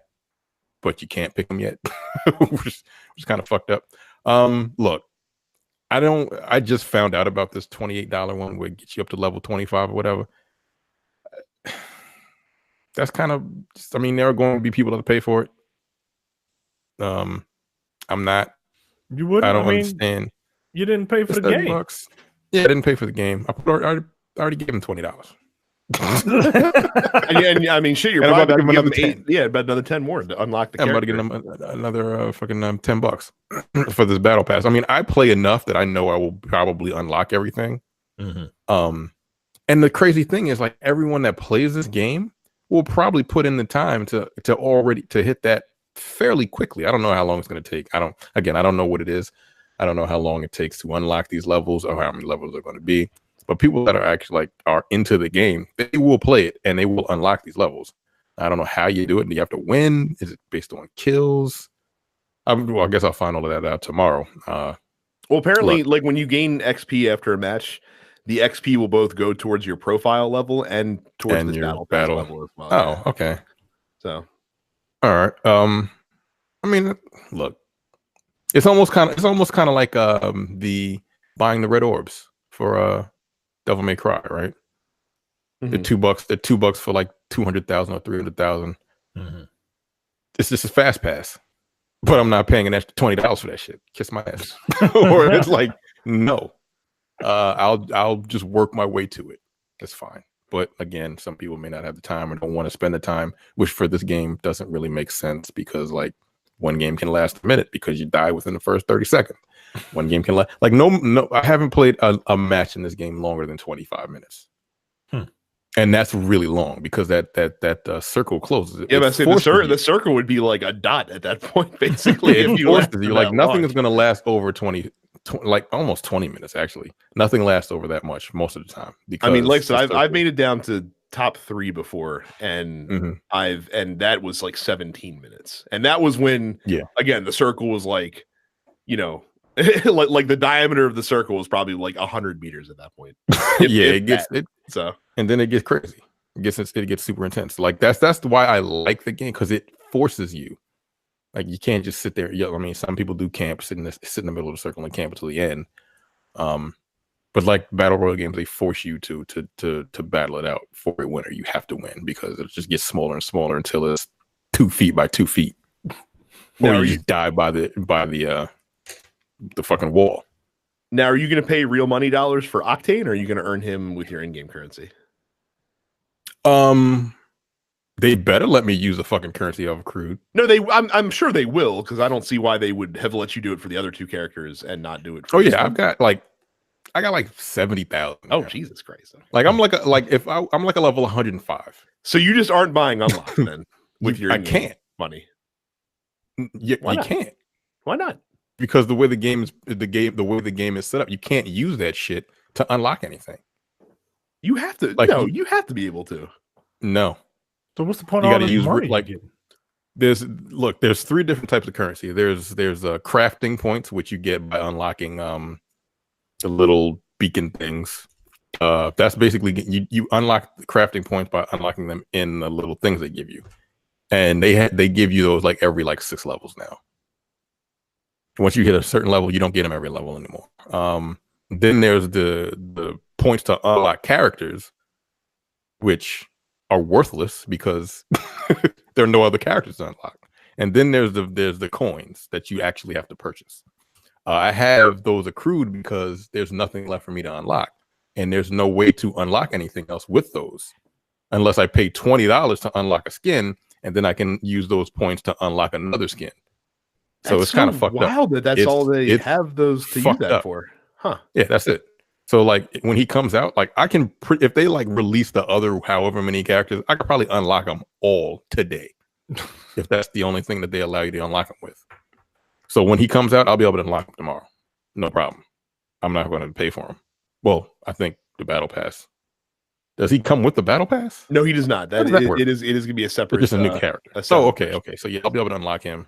but you can't pick them yet, which is kind of fucked up. Look, I just found out about this $28 one where it gets you up to level 25 or whatever. that's kind of. I mean, there are going to be people that pay for it. I'm not. You wouldn't. I don't understand. You didn't pay for the game. $7. Yeah, I didn't pay for the game. I already gave him $20. and I mean, shit, you're And I'm probably about to about to give give him him 8. Yeah, about another 10 more to unlock the I'm character. about to get him another fucking $10 for this battle pass. I mean, I play enough that I know I will probably unlock everything. Mm-hmm. And the crazy thing is, like, everyone that plays this game will probably put in the time to hit that fairly quickly. I don't know how long it's going to take. I don't know what it is. I don't know how long it takes to unlock these levels or how many levels they're going to be. But people that are actually are into the game, they will play it and they will unlock these levels. I don't know how you do it. Do you have to win? Is it based on kills? I guess I'll find all of that out tomorrow. Well, apparently, like when you gain XP after a match, the XP will both go towards your profile level and towards this your battle level as well. Oh, okay. So, all right. I mean, look, it's almost kind of like the buying the red orbs for Devil May Cry, right? Mm-hmm. The $2 for like 200,000 or 300,000. Mm-hmm. It's just a fast pass, but I'm not paying an extra $20 for that shit. Kiss my ass. Or it's like, no, I'll just work my way to it. That's fine. But again, some people may not have the time or don't want to spend the time, which for this game doesn't really make sense because like one game can last a minute because you die within the first 30 seconds. One game can last like no. I haven't played a match in this game longer than 25 minutes. And that's really long because that circle closes. Yeah, but the circle would be like a dot at that point, basically. If you like, nothing is going to last over 20, like almost 20 minutes. Actually, nothing lasts over that much most of the time. Because I mean, like I said, I've made it down to top 3 before, and and that was like 17 minutes, and that was when again the circle was like, like the diameter of the circle was probably like 100 meters at that point. So. And then it gets crazy. It gets super intense. Like that's why I like the game, because it forces you. Like you can't just sit there. I mean, some people do camp, sit in the middle of the circle and camp until the end. But like battle royale games, they force you to battle it out for a winner. You have to win because it just gets smaller and smaller until it's 2 feet by 2 feet, or you just die by the fucking wall. Now, are you going to pay real money dollars for Octane, or are you going to earn him with your in-game currency? They better let me use the fucking currency I've accrued. No, I'm sure they will, because I don't see why they would have let you do it for the other 2 characters and not do it. For I got like 70,000. Oh, Jesus Christ! Like I'm like I'm like a level 105. So you just aren't buying unlocks then with your I can't money. Yeah, you can't. Why not? Because the way the game is set up, you can't use that shit to unlock anything. You have to you have to be able to. No. So what's the point you of all this use money? Like there's 3 different types of currency. There's crafting points, which you get by unlocking the little beacon things. That's basically you unlock the crafting points by unlocking them in the little things they give you. And they give you those like every 6 levels now. Once you hit a certain level, you don't get them every level anymore. Then there's the points to unlock characters, which are worthless because there are no other characters to unlock. And then there's the coins that you actually have to purchase. I have those accrued because there's nothing left for me to unlock, and there's no way to unlock anything else with those unless I pay $20 to unlock a skin, and then I can use those points to unlock another skin. So it's kind of fucked up. That's all they have those to use that for. Huh. Yeah, that's it. So like when he comes out, like I can if they like release the other however many characters, I could probably unlock them all today. If that's the only thing that they allow you to unlock them with. So when he comes out, I'll be able to unlock him tomorrow. No problem. I'm not going to pay for him. Well, I think the battle pass. Does he come with the battle pass? No, he does not. It is going to be a separate. It's just a new character. Okay. So yeah, I'll be able to unlock him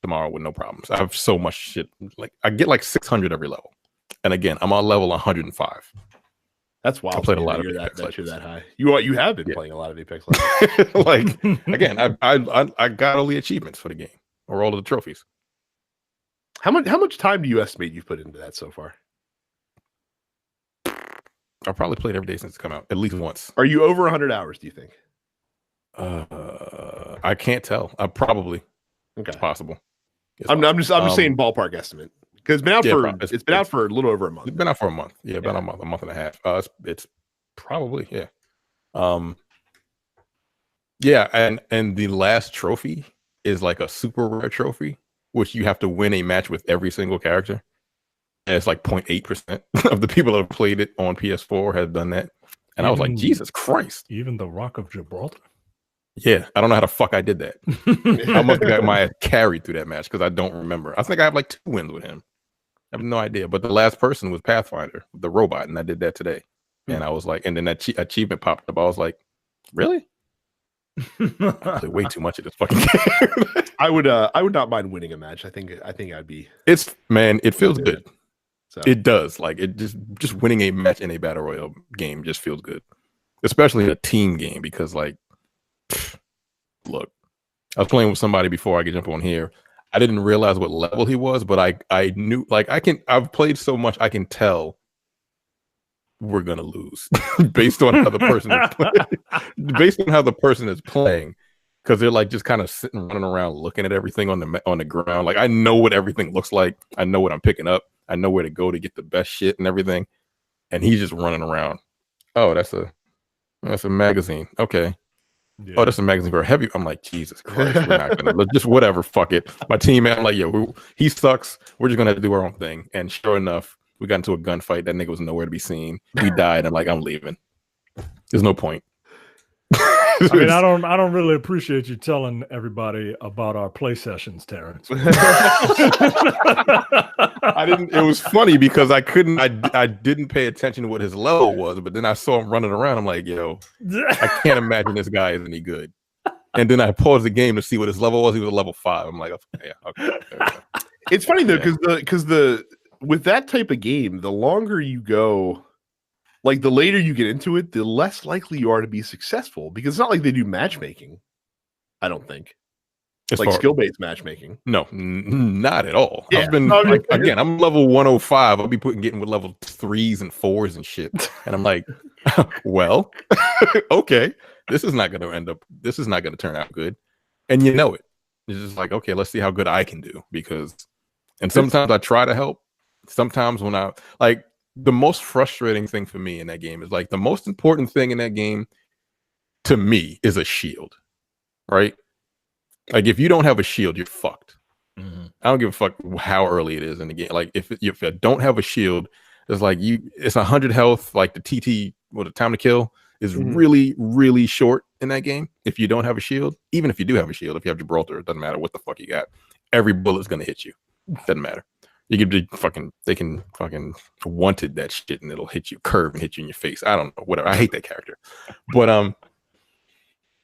tomorrow with no problems. I have so much shit. Like I get like 600 every level, and again, I'm on level 105. That's wild. I played a lot of Apex Legends that high. You have been playing a lot of Apex Legends. Like again, I got all the achievements for the game or all of the trophies. How much time do you estimate you've put into that so far? I've probably played every day since it's come out, at least once. Are you over 100 hours, do you think? I can't tell. Probably. Okay. It's possible. I'm just saying ballpark estimate because it's been out for a little over a month. It's been out for a month. Yeah, about a month and a half. It's probably yeah, and the last trophy is like a super rare trophy, which you have to win a match with every single character. And it's like 0.8% of the people that have played it on PS4 have done that. And I was like, Jesus Christ! Even the Rock of Gibraltar. Yeah, I don't know how the fuck I did that. I must have got my ass carried through that match because I don't remember. I think I have like 2 wins with him. I have no idea. But the last person was Pathfinder, the robot, and I did that today. And I was like, and then that achievement popped up. I was like, really? I play way too much of this fucking game. I would not mind winning a match. I think I'd be. It feels good. So. It does. Like it just winning a match in a battle royale game just feels good, especially a team game because like, look, I was playing with somebody before I could jump on here. I didn't realize what level he was, but I knew like I've played so much I can tell we're gonna lose based on how the person is playing. Based on how the person is playing, because they're like just kind of sitting running around looking at everything on the ground. Like I know what everything looks like. I know what I'm picking up. I know where to go to get the best shit and everything. And he's just running around. Oh, that's a magazine. Okay. Yeah. Oh, that's a magazine for a heavy. I'm like, Jesus Christ, we're not gonna just whatever. Fuck it. My teammate, I'm like, yo, he sucks. We're just gonna have to do our own thing. And sure enough, we got into a gunfight. That nigga was nowhere to be seen. We died. I'm like, I'm leaving. There's no point. I mean, I don't really appreciate you telling everybody about our play sessions, Terrence. I didn't. It was funny because I didn't pay attention to what his level was, but then I saw him running around. I'm like, yo, I can't imagine this guy is any good. And then I paused the game to see what his level was. He was level 5. I'm like, yeah, okay. It's funny though, because with that type of game, the longer you go. Like the later you get into it, the less likely you are to be successful because it's not like they do matchmaking. I don't think it's like skill-based matchmaking. No, not at all. Yeah. I've been again. I'm level 105. I'll be getting with level 3s and 4s and shit, and I'm like, well, okay, this is not going to turn out good, and you know it. It's just like, okay, let's see how good I can do and sometimes I try to help. Sometimes when I like. The most frustrating thing for me in that game is like the most important thing in that game to me is a shield, right? Like if you don't have a shield, you're fucked. Mm-hmm. I don't give a fuck how early it is in the game. Like if I don't have a shield, it's like it's 100 health. Like the the time to kill is really, really short in that game. If you don't have a shield, even if you do have a shield, if you have Gibraltar, it doesn't matter what the fuck you got. Every bullet's gonna hit you. Doesn't matter. You can be they can fucking wanted that shit and it'll hit you, curve and hit you in your face. I don't know, whatever. I hate that character. But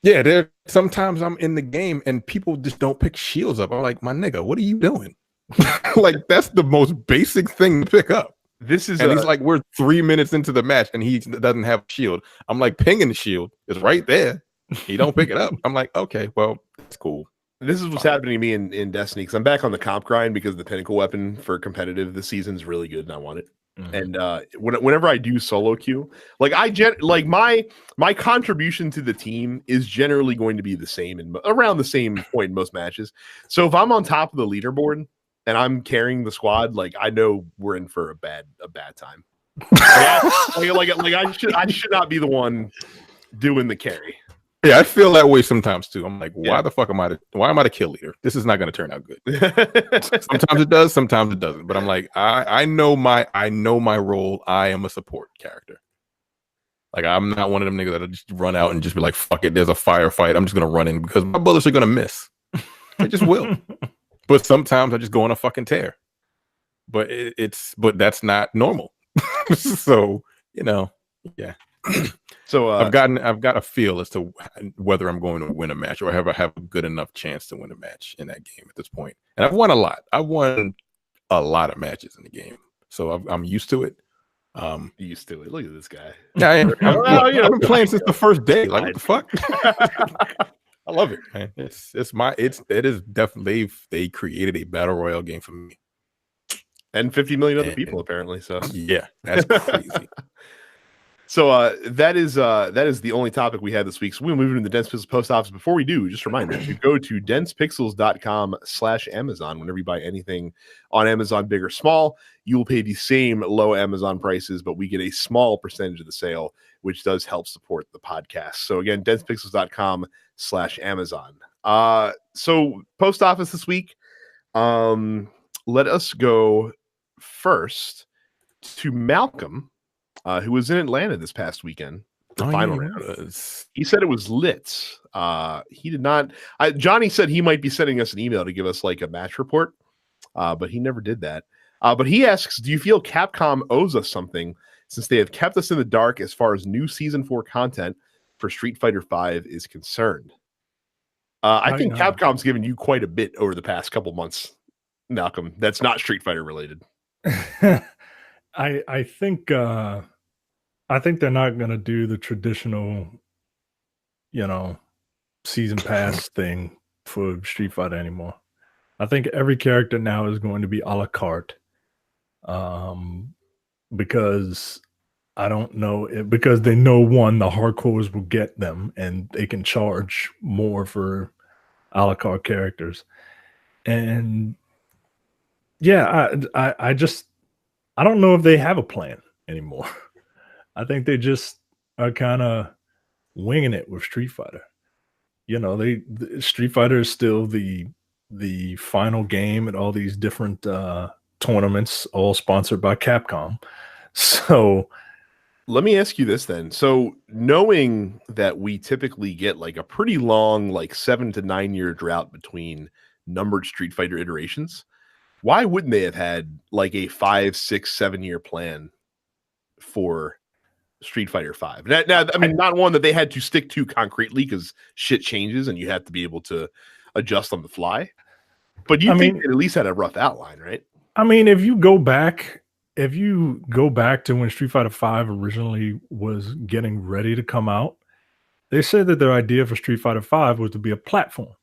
yeah, sometimes I'm in the game and people just don't pick shields up. I'm like, my nigga, what are you doing? Like that's the most basic thing to pick up. He's like, we're 3 minutes into the match and he doesn't have a shield. I'm like, pinging the shield. It's right there. He don't pick it up. I'm like, okay, well, that's cool. This is what's happening to me in Destiny because I'm back on the comp grind because the pinnacle weapon for competitive this season is really good and I want it. Mm-hmm. And whenever I do solo queue, like my contribution to the team is generally going to be the same and around the same point in most matches. So if I'm on top of the leaderboard and I'm carrying the squad, like I know we're in for a bad time. I should not be the one doing the carry. Yeah, I feel that way sometimes too. I'm like, why am I the kill leader? This is not going to turn out good. Sometimes it does, sometimes it doesn't. But I'm like, I know my role. I am a support character. Like I'm not one of them niggas that'll just run out and just be like, fuck it, there's a firefight. I'm just gonna run in because my bullets are gonna miss. They just will. But sometimes I just go on a fucking tear. But but that's not normal. So, yeah. So I've got a feel as to whether I'm going to win a match or have a good enough chance to win a match in that game at this point. And I've won a lot. I've won a lot of matches in the game, so I'm used to it. Used to it. Look at this guy. Yeah, I've been playing since the first day. Like what the fuck? I love it, man. It is definitely they created a battle royale game for me, and 50 million other people apparently. So yeah, that's crazy. So that is the only topic we had this week. So we'll move into the Dense Pixels post office. Before we do, just a reminder to go to densepixels.com/Amazon. Whenever you buy anything on Amazon, big or small, you will pay the same low Amazon prices, but we get a small percentage of the sale, which does help support the podcast. So again, densepixels.com/Amazon. So post office this week. Let us go first to Malcolm, who was in Atlanta this past weekend. The final round. He said it was lit. He did not. Johnny said he might be sending us an email to give us like a match report, but he never did that. But he asks, do you feel Capcom owes us something since they have kept us in the dark as far as new Season 4 content for Street Fighter V is concerned? I think Capcom's given you quite a bit over the past couple months, Malcolm. That's not Street Fighter related. I think they're not going to do the traditional, season pass thing for Street Fighter anymore. I think every character now is going to be a la carte, because I don't know because they know the hardcores will get them and they can charge more for a la carte characters. And yeah, I don't know if they have a plan anymore. I think they just are kind of winging it with Street Fighter. Street Fighter is still the final game at all these different tournaments, all sponsored by Capcom. So let me ask you this then. So knowing that we typically get like a pretty long, like 7 to 9 year drought between numbered Street Fighter iterations, why wouldn't they have had like a 5, 6, 7 year plan for Street Fighter V? Now, I mean, not one that they had to stick to concretely because shit changes and you have to be able to adjust on the fly. But you think they at least had a rough outline, right? I mean, if you go back to when Street Fighter V originally was getting ready to come out, they said that their idea for Street Fighter V was to be a platform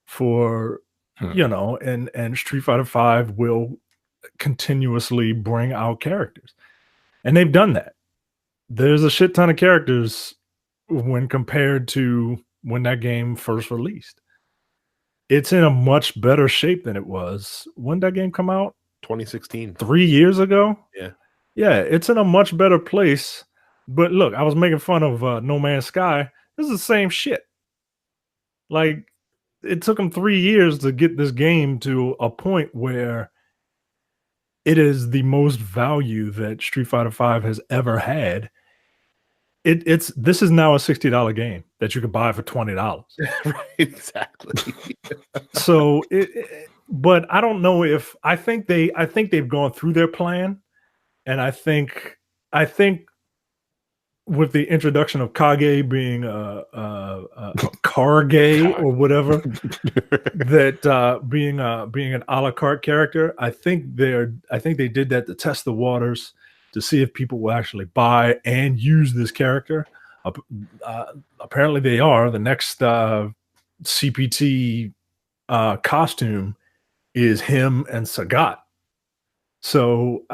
for, and Street Fighter V will continuously bring out characters. And they've done that. There's a shit ton of characters when compared to when that game first released. It's in a much better shape than it was. When did that game come out? 2016. 3 years ago? Yeah. Yeah, it's in a much better place. But look, I was making fun of No Man's Sky. This is the same shit. Like, it took them 3 years to get this game to a point where it is the most value that Street Fighter V has ever had. This is now a $60 game that you can buy for $20. Right, exactly. So but I don't know if I think they've gone through their plan, and I think with the introduction of Kage being a Karge or whatever, that being an a la carte character, I think they did that to test the waters to see if people will actually buy and use this character. Apparently they are. The next CPT costume is him and Sagat. So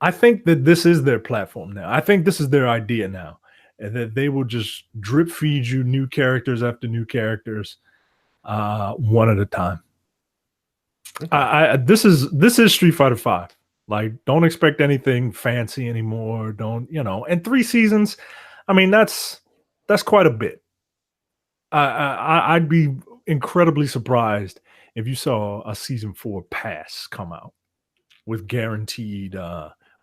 I think that this is their platform now. I think this is their idea now, and that they will just drip feed you new characters after new characters, one at a time. This is Street Fighter V. Like, don't expect anything fancy anymore. Don't, and 3 seasons. I mean, that's quite a bit. I'd be incredibly surprised if you saw a season 4 pass come out with guaranteed,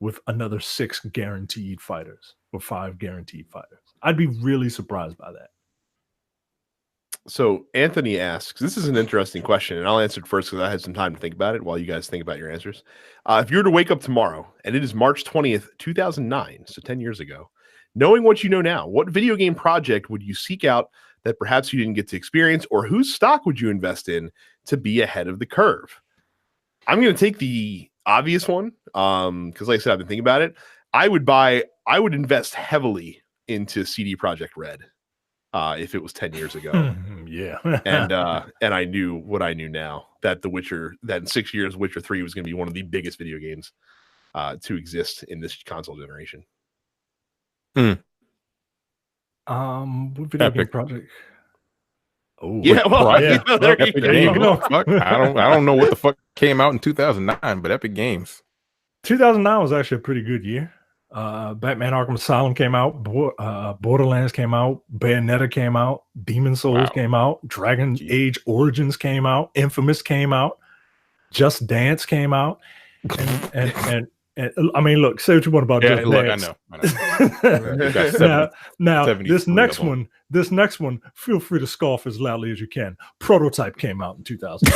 with another 6 guaranteed fighters or 5 guaranteed fighters. I'd be really surprised by that. So Anthony asks, this is an interesting question, and I'll answer it first because I had some time to think about it while you guys think about your answers. If you were to wake up tomorrow, and it is March 20th, 2009, so 10 years ago, knowing what you know now, what video game project would you seek out that perhaps you didn't get to experience, or whose stock would you invest in to be ahead of the curve? I'm going to take the obvious one because, like I said, I've been thinking about it. I would invest heavily into CD Projekt Red. If it was 10 years ago. Yeah. and I knew what I knew now, that that in 6 years, Witcher 3 was going to be one of the biggest video games to exist in this console generation. What video game Epic. project? Oh, Yeah, well, yeah. there you Epic go. Games. go. What the fuck? I don't know what the fuck came out in 2009, but Epic Games. 2009 was actually a pretty good year. Batman Arkham Asylum came out, Borderlands came out, Bayonetta came out, Demon Souls came out, Dragon Age Origins came out, Infamous came out, Just Dance came out, and I mean, look, say what you want about Just Dance. I know. now this next one, feel free to scoff as loudly as you can. Prototype came out in 2000.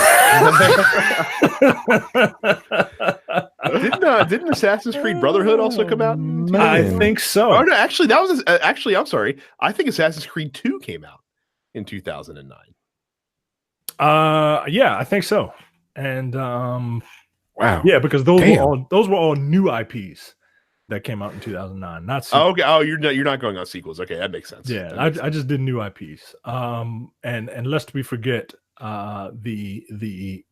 Didn't Assassin's Creed Brotherhood also come out? I think so. Oh no, actually, that was actually. I'm sorry. I think Assassin's Creed 2 came out in 2009. Yeah, I think so. And wow, yeah, because those were all new IPs that came out in 2009. Not sequels. Oh, okay. Oh, you're not going on sequels. Okay, that makes sense. Yeah, I just did new IPs. And lest we forget, the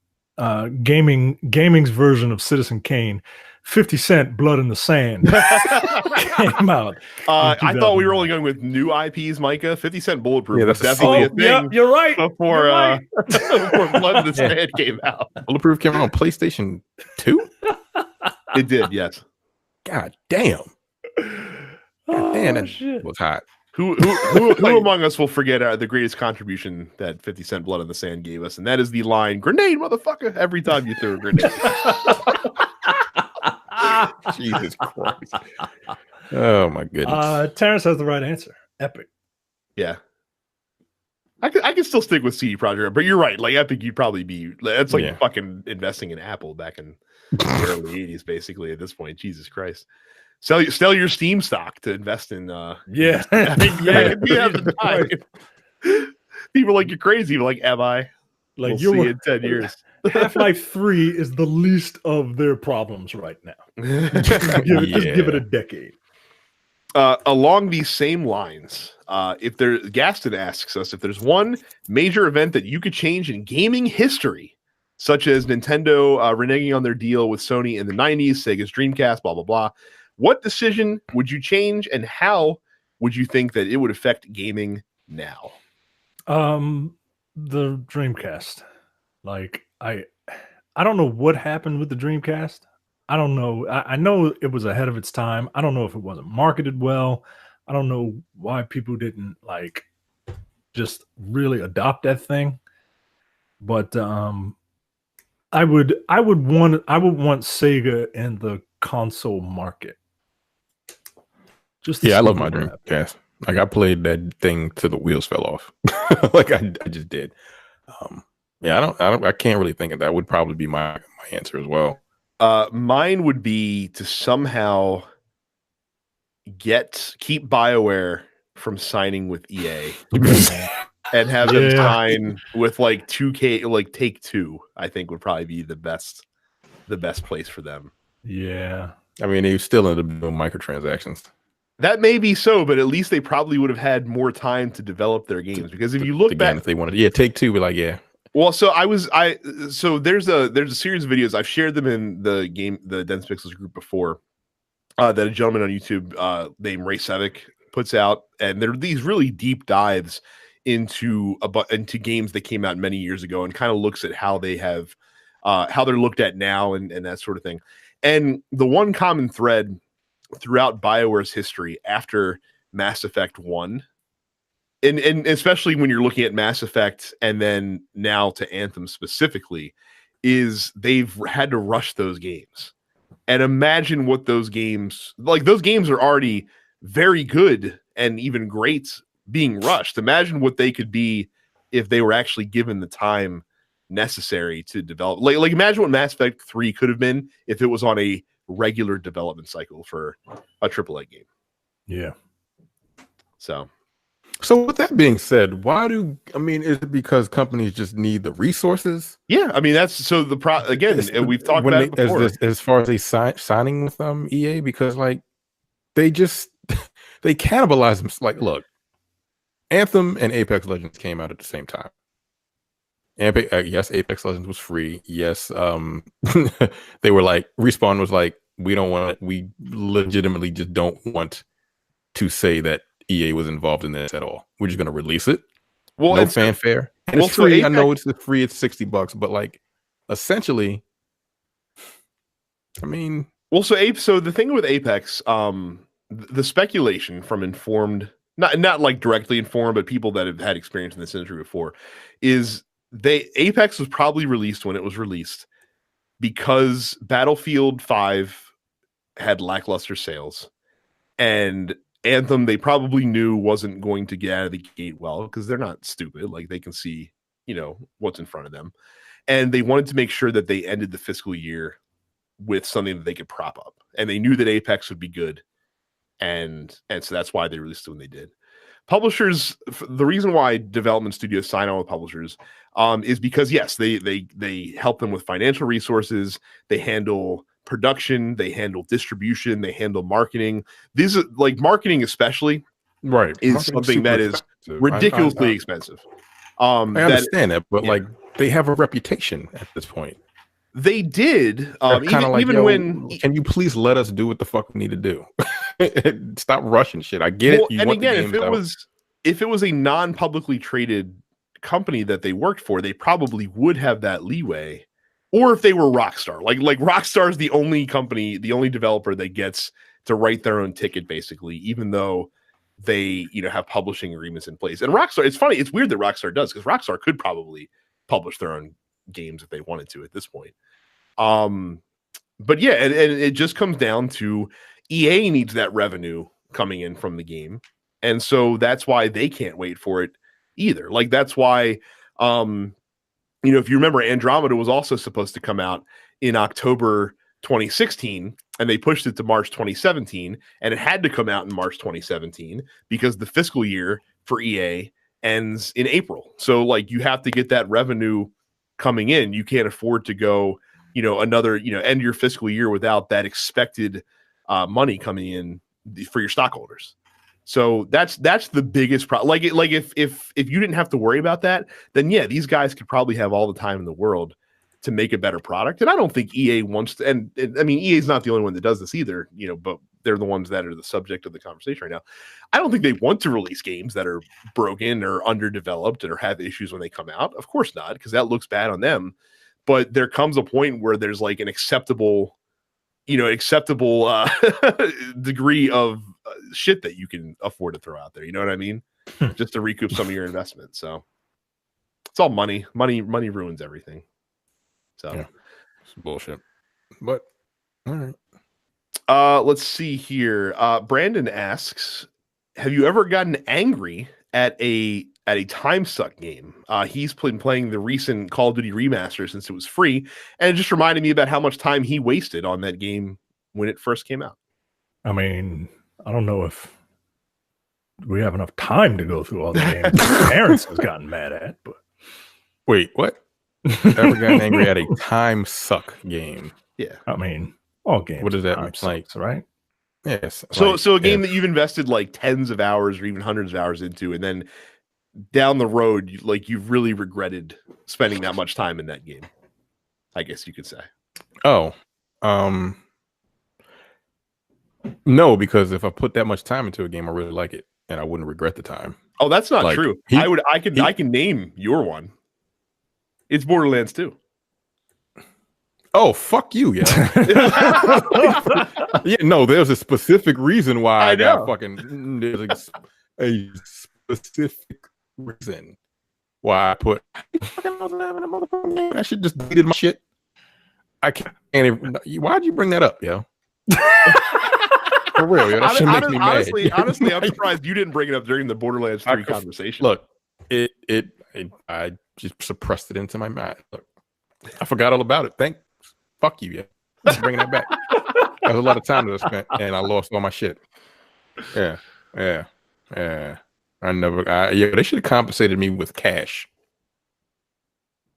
gaming's version of Citizen Kane, 50 Cent Blood in the Sand came out. I thought we were only going with new IPs, Micah. 50 Cent Bulletproof was definitely a thing. Yeah, you're right. Before before Blood in the Sand came out. Bulletproof came out on PlayStation 2? It did, yes. God damn. That was hot. Who among us will forget the greatest contribution that 50 Cent Blood in the Sand gave us? And that is the line, "Grenade, motherfucker," every time you threw a grenade. Jesus Christ. Oh my goodness. Terrence has the right answer. Epic. Yeah. I can still stick with CD Projekt Red, but you're right. Like Epic, you'd probably be. That's like fucking investing in Apple back in the early 80s, basically. At this point, Jesus Christ, sell your Steam stock to invest in. Yeah. People like you're crazy. Like, am I? Like, we'll see in 10 years. Half-Life 3 is the least of their problems right now. Just give it a decade. Along these same lines, Gaston asks us if there's one major event that you could change in gaming history, such as Nintendo reneging on their deal with Sony in the 90s, Sega's Dreamcast, blah, blah, blah. What decision would you change, and how would you think that it would affect gaming now? The Dreamcast. Like, I don't know what happened with the Dreamcast. I don't know. I know it was ahead of its time. I don't know if it wasn't marketed well. I don't know why people didn't like just really adopt that thing. But I would want Sega in the console market. Just I love my Dreamcast. Like, I played that thing till the wheels fell off. Like I just did. I can't really think of that. Would probably be my answer as well. Mine would be to somehow keep BioWare from signing with EA and have them sign with like 2K, like Take-Two. I think would probably be the best place for them. Yeah, I mean, they still end up doing microtransactions. That may be so, but at least they probably would have had more time to develop their gams. Because if you look back, if they wanted, Take-Two, but Well, so so there's a series of videos. I've shared them in the Dense Pixels group before, that a gentleman on YouTube named Ray Sevick puts out, and they're these really deep dives into games that came out many years ago, and kind of looks at how they have how they're looked at now and that sort of thing. And the one common thread throughout BioWare's history after Mass Effect 1, and especially when you're looking at Mass Effect and then now to Anthem specifically, is they've had to rush those games. And imagine what those games are already very good and even great being rushed. Imagine what they could be if they were actually given the time necessary to develop. Like imagine what Mass Effect 3 could have been if it was on a regular development cycle for a AAA game. Yeah. So with that being said, is it because companies just need the resources? Yeah, I mean that's we've talked about it before. As far as they signing with EA, because like they cannibalize them. Like, look, Anthem and Apex Legends came out at the same time. Yes, Apex Legends was free. Yes, they were like, Respawn was like, we legitimately just don't want to say that EA was involved in this at all. We're just going to release it. Well, No fanfare. And it's so free. Apex, I know it's free. It's $60, but like essentially, I mean, well, so the thing with Apex, the speculation from informed, not like directly informed, but people that have had experience in this industry before, is Apex was probably released when it was released because Battlefield 5 had lackluster sales, and Anthem they probably knew wasn't going to get out of the gate well because they're not stupid. Like they can see, what's in front of them, and they wanted to make sure that they ended the fiscal year with something that they could prop up, and they knew that Apex would be good, and so that's why they released it when they did. Publishers, the reason why development studios sign on with publishers is because yes, they help them with financial resources, they handle production, they handle distribution, they handle marketing. These are like marketing, especially, right? Is something that is ridiculously expensive. I understand that, but like they have a reputation at this point. They did. Even when can you please let us do what the fuck we need to do? Stop rushing shit. I get it. And again, if it was a non-publicly traded company that they worked for, they probably would have that leeway. Or if they were Rockstar, like Rockstar is the only company, the only developer that gets to write their own ticket, basically, even though they have publishing agreements in place. And Rockstar, it's funny, it's weird that Rockstar does, because Rockstar could probably publish their own games if they wanted to at this point. But yeah, and it just comes down to EA needs that revenue coming in from the game, and so that's why they can't wait for it either. Like that's why if you remember, Andromeda was also supposed to come out in October 2016, and they pushed it to March 2017, and it had to come out in March 2017 because the fiscal year for EA ends in April. So like you have to get that revenue coming in. You can't afford to go, another, end your fiscal year without that expected money coming in for your stockholders. So that's the biggest problem. Like if you didn't have to worry about that, then yeah, these guys could probably have all the time in the world to make a better product. And I don't think EA wants to, and I mean, EA is not the only one that does this either, but they're the ones that are the subject of the conversation right now. I don't think they want to release games that are broken or underdeveloped or have issues when they come out. Of course not, because that looks bad on them. But there comes a point where there's like an acceptable degree of shit that you can afford to throw out there. You know what I mean? Just to recoup some of your investment. So it's all money. Money ruins everything. So yeah, it's bullshit. But all right. Let's see here. Brandon asks, have you ever gotten angry at a time suck game? He's been playing the recent Call of Duty remaster since it was free, and it just reminded me about how much time he wasted on that game when it first came out. I mean, I don't know if we have enough time to go through all the games my parents has gotten mad at, but wait, what? Ever gotten angry at a time suck game? Yeah. I mean, all games. What does that mean? Like, right? Yes. So a game that you've invested like tens of hours or even hundreds of hours into, and then down the road, you've really regretted spending that much time in that game, I guess you could say. Oh, no, because if I put that much time into a game, I really like it, and I wouldn't regret the time. Oh, that's not true. I can name your one. It's Borderlands 2. Oh, fuck you, yeah. Yeah, no, there's a specific reason why I got fucking. There's a specific reason why I put. I should just deleted my shit. I can't. Why'd you bring that up, yo? For real, yo. That shit makes me mad. Honestly, I'm surprised you didn't bring it up during the Borderlands 3 conversation. Look, I just suppressed it into my mind. Look, I forgot all about it. Fuck you, yeah. Bringing that back. That was a lot of time that I spent, and I lost all my shit. Yeah. They should have compensated me with cash,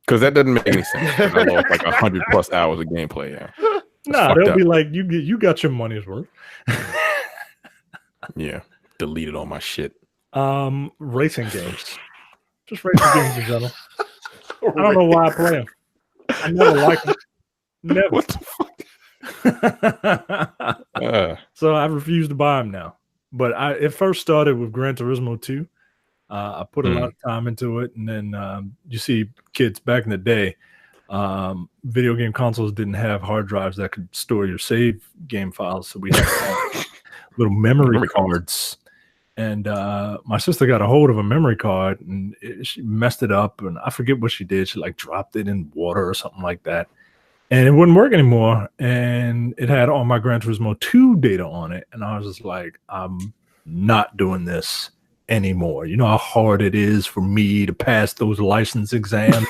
because that doesn't make any sense. I lost like 100+ hours of gameplay. Yeah. Nah, they'll be like, you got your money's worth. Yeah, deleted all my shit. Racing games, just racing games in general. I don't know why I play them. I never liked them. Never. What the fuck? So I refuse to buy them now. But it first started with Gran Turismo 2. I put a lot of time into it, and then you see kids back in the day, video game consoles didn't have hard drives that could store your save game files, so we had little memory cards. And my sister got a hold of a memory card, and she messed it up, and I forget what she did. She like dropped it in water or something like that, and it wouldn't work anymore. And it had all my Gran Turismo 2 data on it, and I was just like, I'm not doing this anymore. You know how hard it is for me to pass those license exams.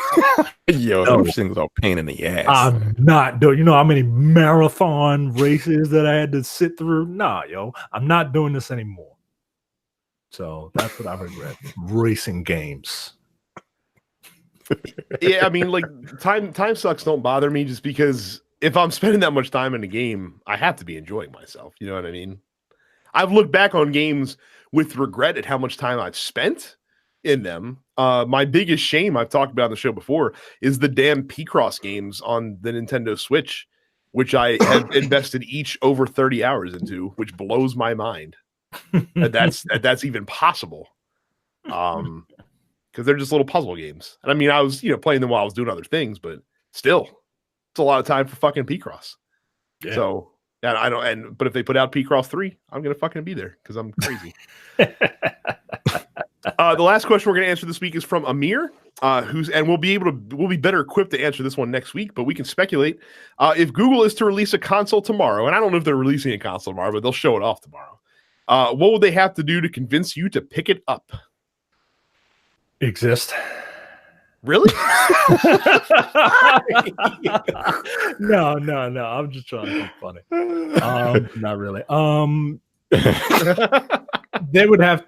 Yo, those things are a pain in the ass. I'm not doing. You know how many marathon races that I had to sit through? Nah, yo, I'm not doing this anymore. So that's what I regret. Racing games. Yeah, I mean, like time sucks don't bother me, just because if I'm spending that much time in a game, I have to be enjoying myself. You know what I mean? I've looked back on games with regret at how much time I've spent in them. My biggest shame, I've talked about on the show before, is the damn P-Cross games on the Nintendo Switch, which I have invested each over 30 hours into, which blows my mind. That's even possible. Because they're just little puzzle games. And I mean, I was, playing them while I was doing other things, but still, it's a lot of time for fucking P-Cross. Yeah. So, yeah, I don't. But if they put out P-Cross 3, I'm gonna fucking be there because I'm crazy. The last question we're gonna answer this week is from Amir, we'll be better equipped to answer this one next week, but we can speculate. If Google is to release a console tomorrow, and I don't know if they're releasing a console tomorrow, but they'll show it off tomorrow. What would they have to do to convince you to pick it up? Exist. Really? No. I'm just trying to be funny. Not really. They would have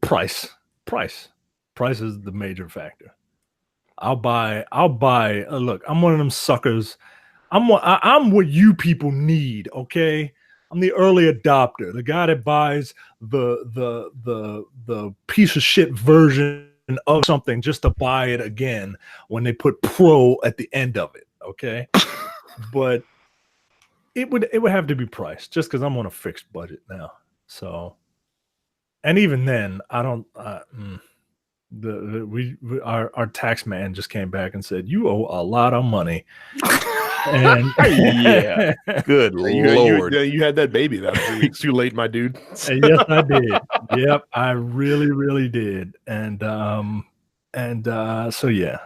price. Price is the major factor. I'll buy. Look, I'm one of them suckers. I'm what you people need. Okay. I'm the early adopter, the guy that buys the piece of shit version of something just to buy it again when they put pro at the end of it. Okay. But it would have to be priced just because I'm on a fixed budget now. So, and even then, I don't. Our tax man just came back and said you owe a lot of money. And yeah, good lord, you had that baby that 3 weeks too late, my dude. Yes, I did. Yep, I really did. And so yeah,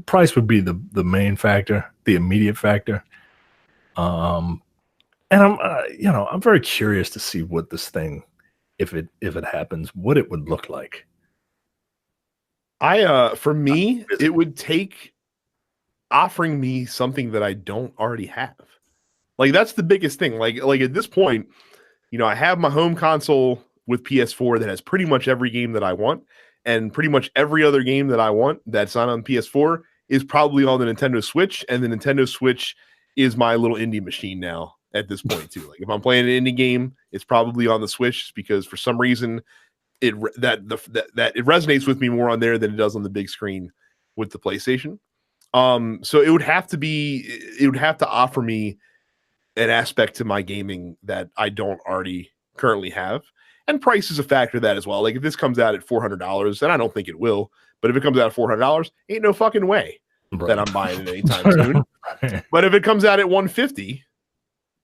price would be the main factor, the immediate factor. And I'm very curious to see what this thing, if it happens, what it would look like. For me, it would take offering me something that I don't already have. Like, that's the biggest thing. Like at this point, I have my home console with PS4 that has pretty much every game that I want, and pretty much every other game that I want that's not on PS4 is probably on the Nintendo Switch, and the Nintendo Switch is my little indie machine now at this point too. Like, if I'm playing an indie game, it's probably on the Switch because for some reason it resonates with me more on there than it does on the big screen with the PlayStation. So it would have to offer me an aspect to my gaming that I don't already currently have. And price is a factor of that as well. Like, if this comes out at $400, and I don't think it will, but if it comes out at $400, ain't no fucking way that I'm buying it anytime soon. But if it comes out at $150,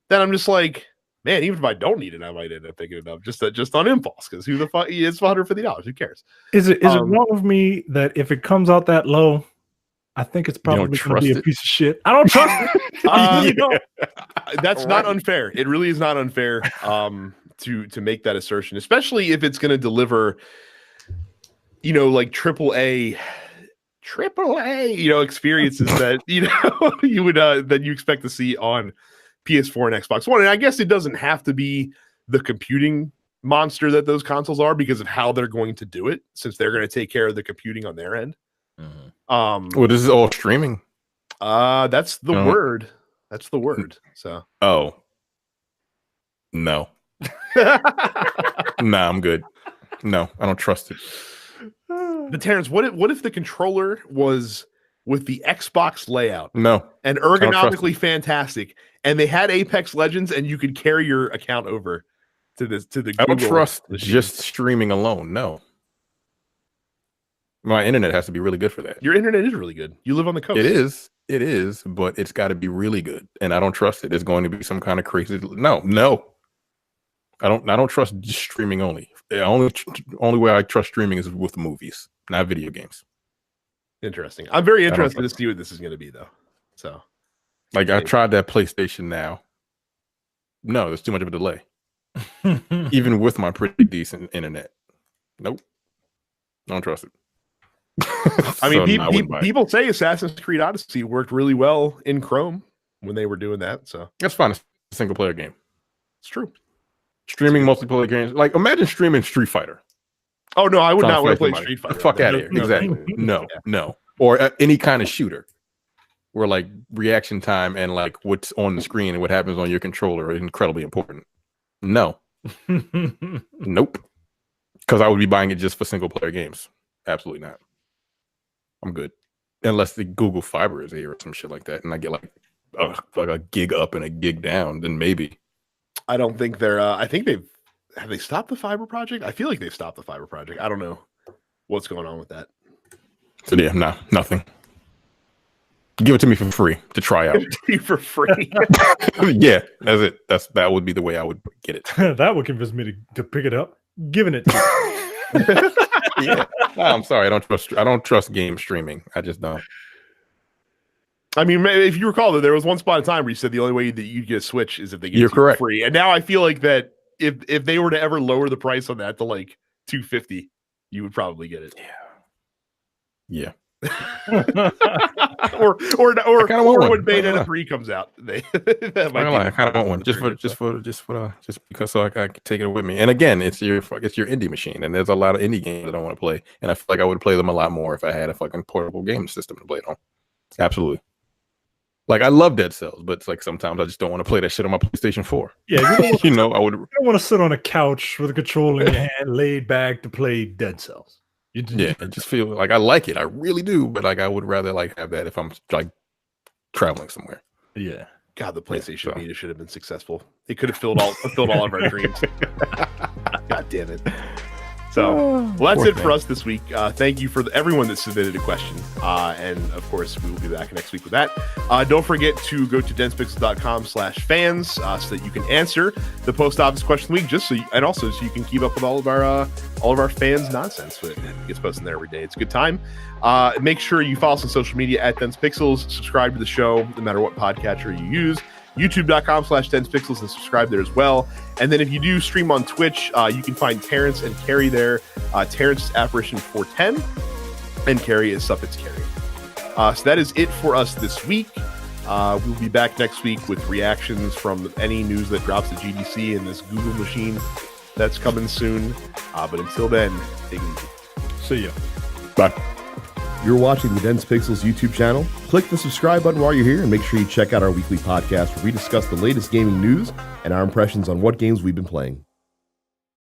then I'm just like, man, even if I don't need it, I might end up picking it up just on impulse, because who the fuck, it's $150? Who cares? Is it wrong with me that if it comes out that low, I think it's probably going to be a piece of shit? I don't trust it. That's not unfair. It really is not unfair to make that assertion, especially if it's going to deliver, like AAA, experiences that you would that you expect to see on PS4 and Xbox One. And I guess it doesn't have to be the computing monster that those consoles are because of how they're going to do it, since they're going to take care of the computing on their end. Well, this is all streaming. That's the word. That's the word. So. Oh. No. Nah, I'm good. No, I don't trust it. But Terrence, what if the controller was with the Xbox layout? No. And ergonomically fantastic, and they had Apex Legends, and you could carry your account over to the. I don't Google trust machine. just streaming alone. No, my internet has to be really good for that. Your internet is really good. You live on the coast. It is, but it's got to be really good, and I don't trust it. It's going to be some kind of crazy. No. I don't trust just streaming only. The only way I trust streaming is with movies, not video games. Interesting. I'm very interested to see what this is going to be, though. So, like, I tried that PlayStation Now. No, there's too much of a delay. Even with my pretty decent internet. Nope. Don't trust it. I mean, people say Assassin's Creed Odyssey worked really well in Chrome when they were doing that. So that's fine. It's a single player game. It's true. Streaming multiplayer games, like imagine streaming Street Fighter. Oh no, I would not want to play Street Fighter. Fuck out of here. Exactly. No. Or any kind of shooter where like reaction time and like what's on the screen and what happens on your controller are incredibly important. No. Nope. Because I would be buying it just for single player games. Absolutely not. I'm good. Unless the Google Fiber is here or some shit like that, and I get like a gig up and a gig down, then maybe. I don't think they're. I think have they stopped the fiber project? I feel like they've stopped the fiber project. I don't know what's going on with that. So yeah, nothing. Give it to me for free to try out. Give it to you for free. Yeah, that's it. That would be the way I would get it. That would convince me to pick it up. Giving it to you. Yeah. No, I'm sorry. I don't trust game streaming. I just don't. I mean, if you recall, that there was one spot in time where you said the only way that you'd get a Switch is if they get You're it correct. free. And now I feel like that if they were to ever lower the price on that to like $250, you would probably get it. Yeah. or when Bayonetta 3 comes out, I kind of want one just because so I can take it with me. And again, it's your indie machine, and there's a lot of indie games that I want to play, and I feel like I would play them a lot more if I had a fucking portable game system to play it on. Absolutely. Like I love Dead Cells, but it's like sometimes I just don't want to play that shit on my PlayStation 4. Yeah, I would. You don't want to sit on a couch with a controller in your hand, laid back to play Dead Cells. I just feel like I like it. I really do, but like I would rather like have that if I'm like traveling somewhere. Yeah. God, the PlayStation Vita should have been successful. It could have filled all of our dreams. God damn it. So, well, that's it for us this week. Thank you for everyone that submitted a question. And of course, we will be back next week with that. Don't forget to go to densepixels.com/fans so that you can answer the post office question week, and also so you can keep up with all of our fans nonsense. It gets posted there every day. It's a good time. Make sure you follow us on social media at densepixels. Subscribe to the show, no matter what podcatcher you use. YouTube.com/densepixels and subscribe there as well. And then if you do stream on Twitch, you can find Terrence and Carrie there. Terrence is Apparition 410 and Carrie is Suffix Carrie. So that is it for us this week. We'll be back next week with reactions from any news that drops at GDC and this Google machine that's coming soon. But until then, take it easy. See ya. Bye. You're watching the Dense Pixels YouTube channel. Click the subscribe button while you're here and make sure you check out our weekly podcast where we discuss the latest gaming news and our impressions on what games we've been playing.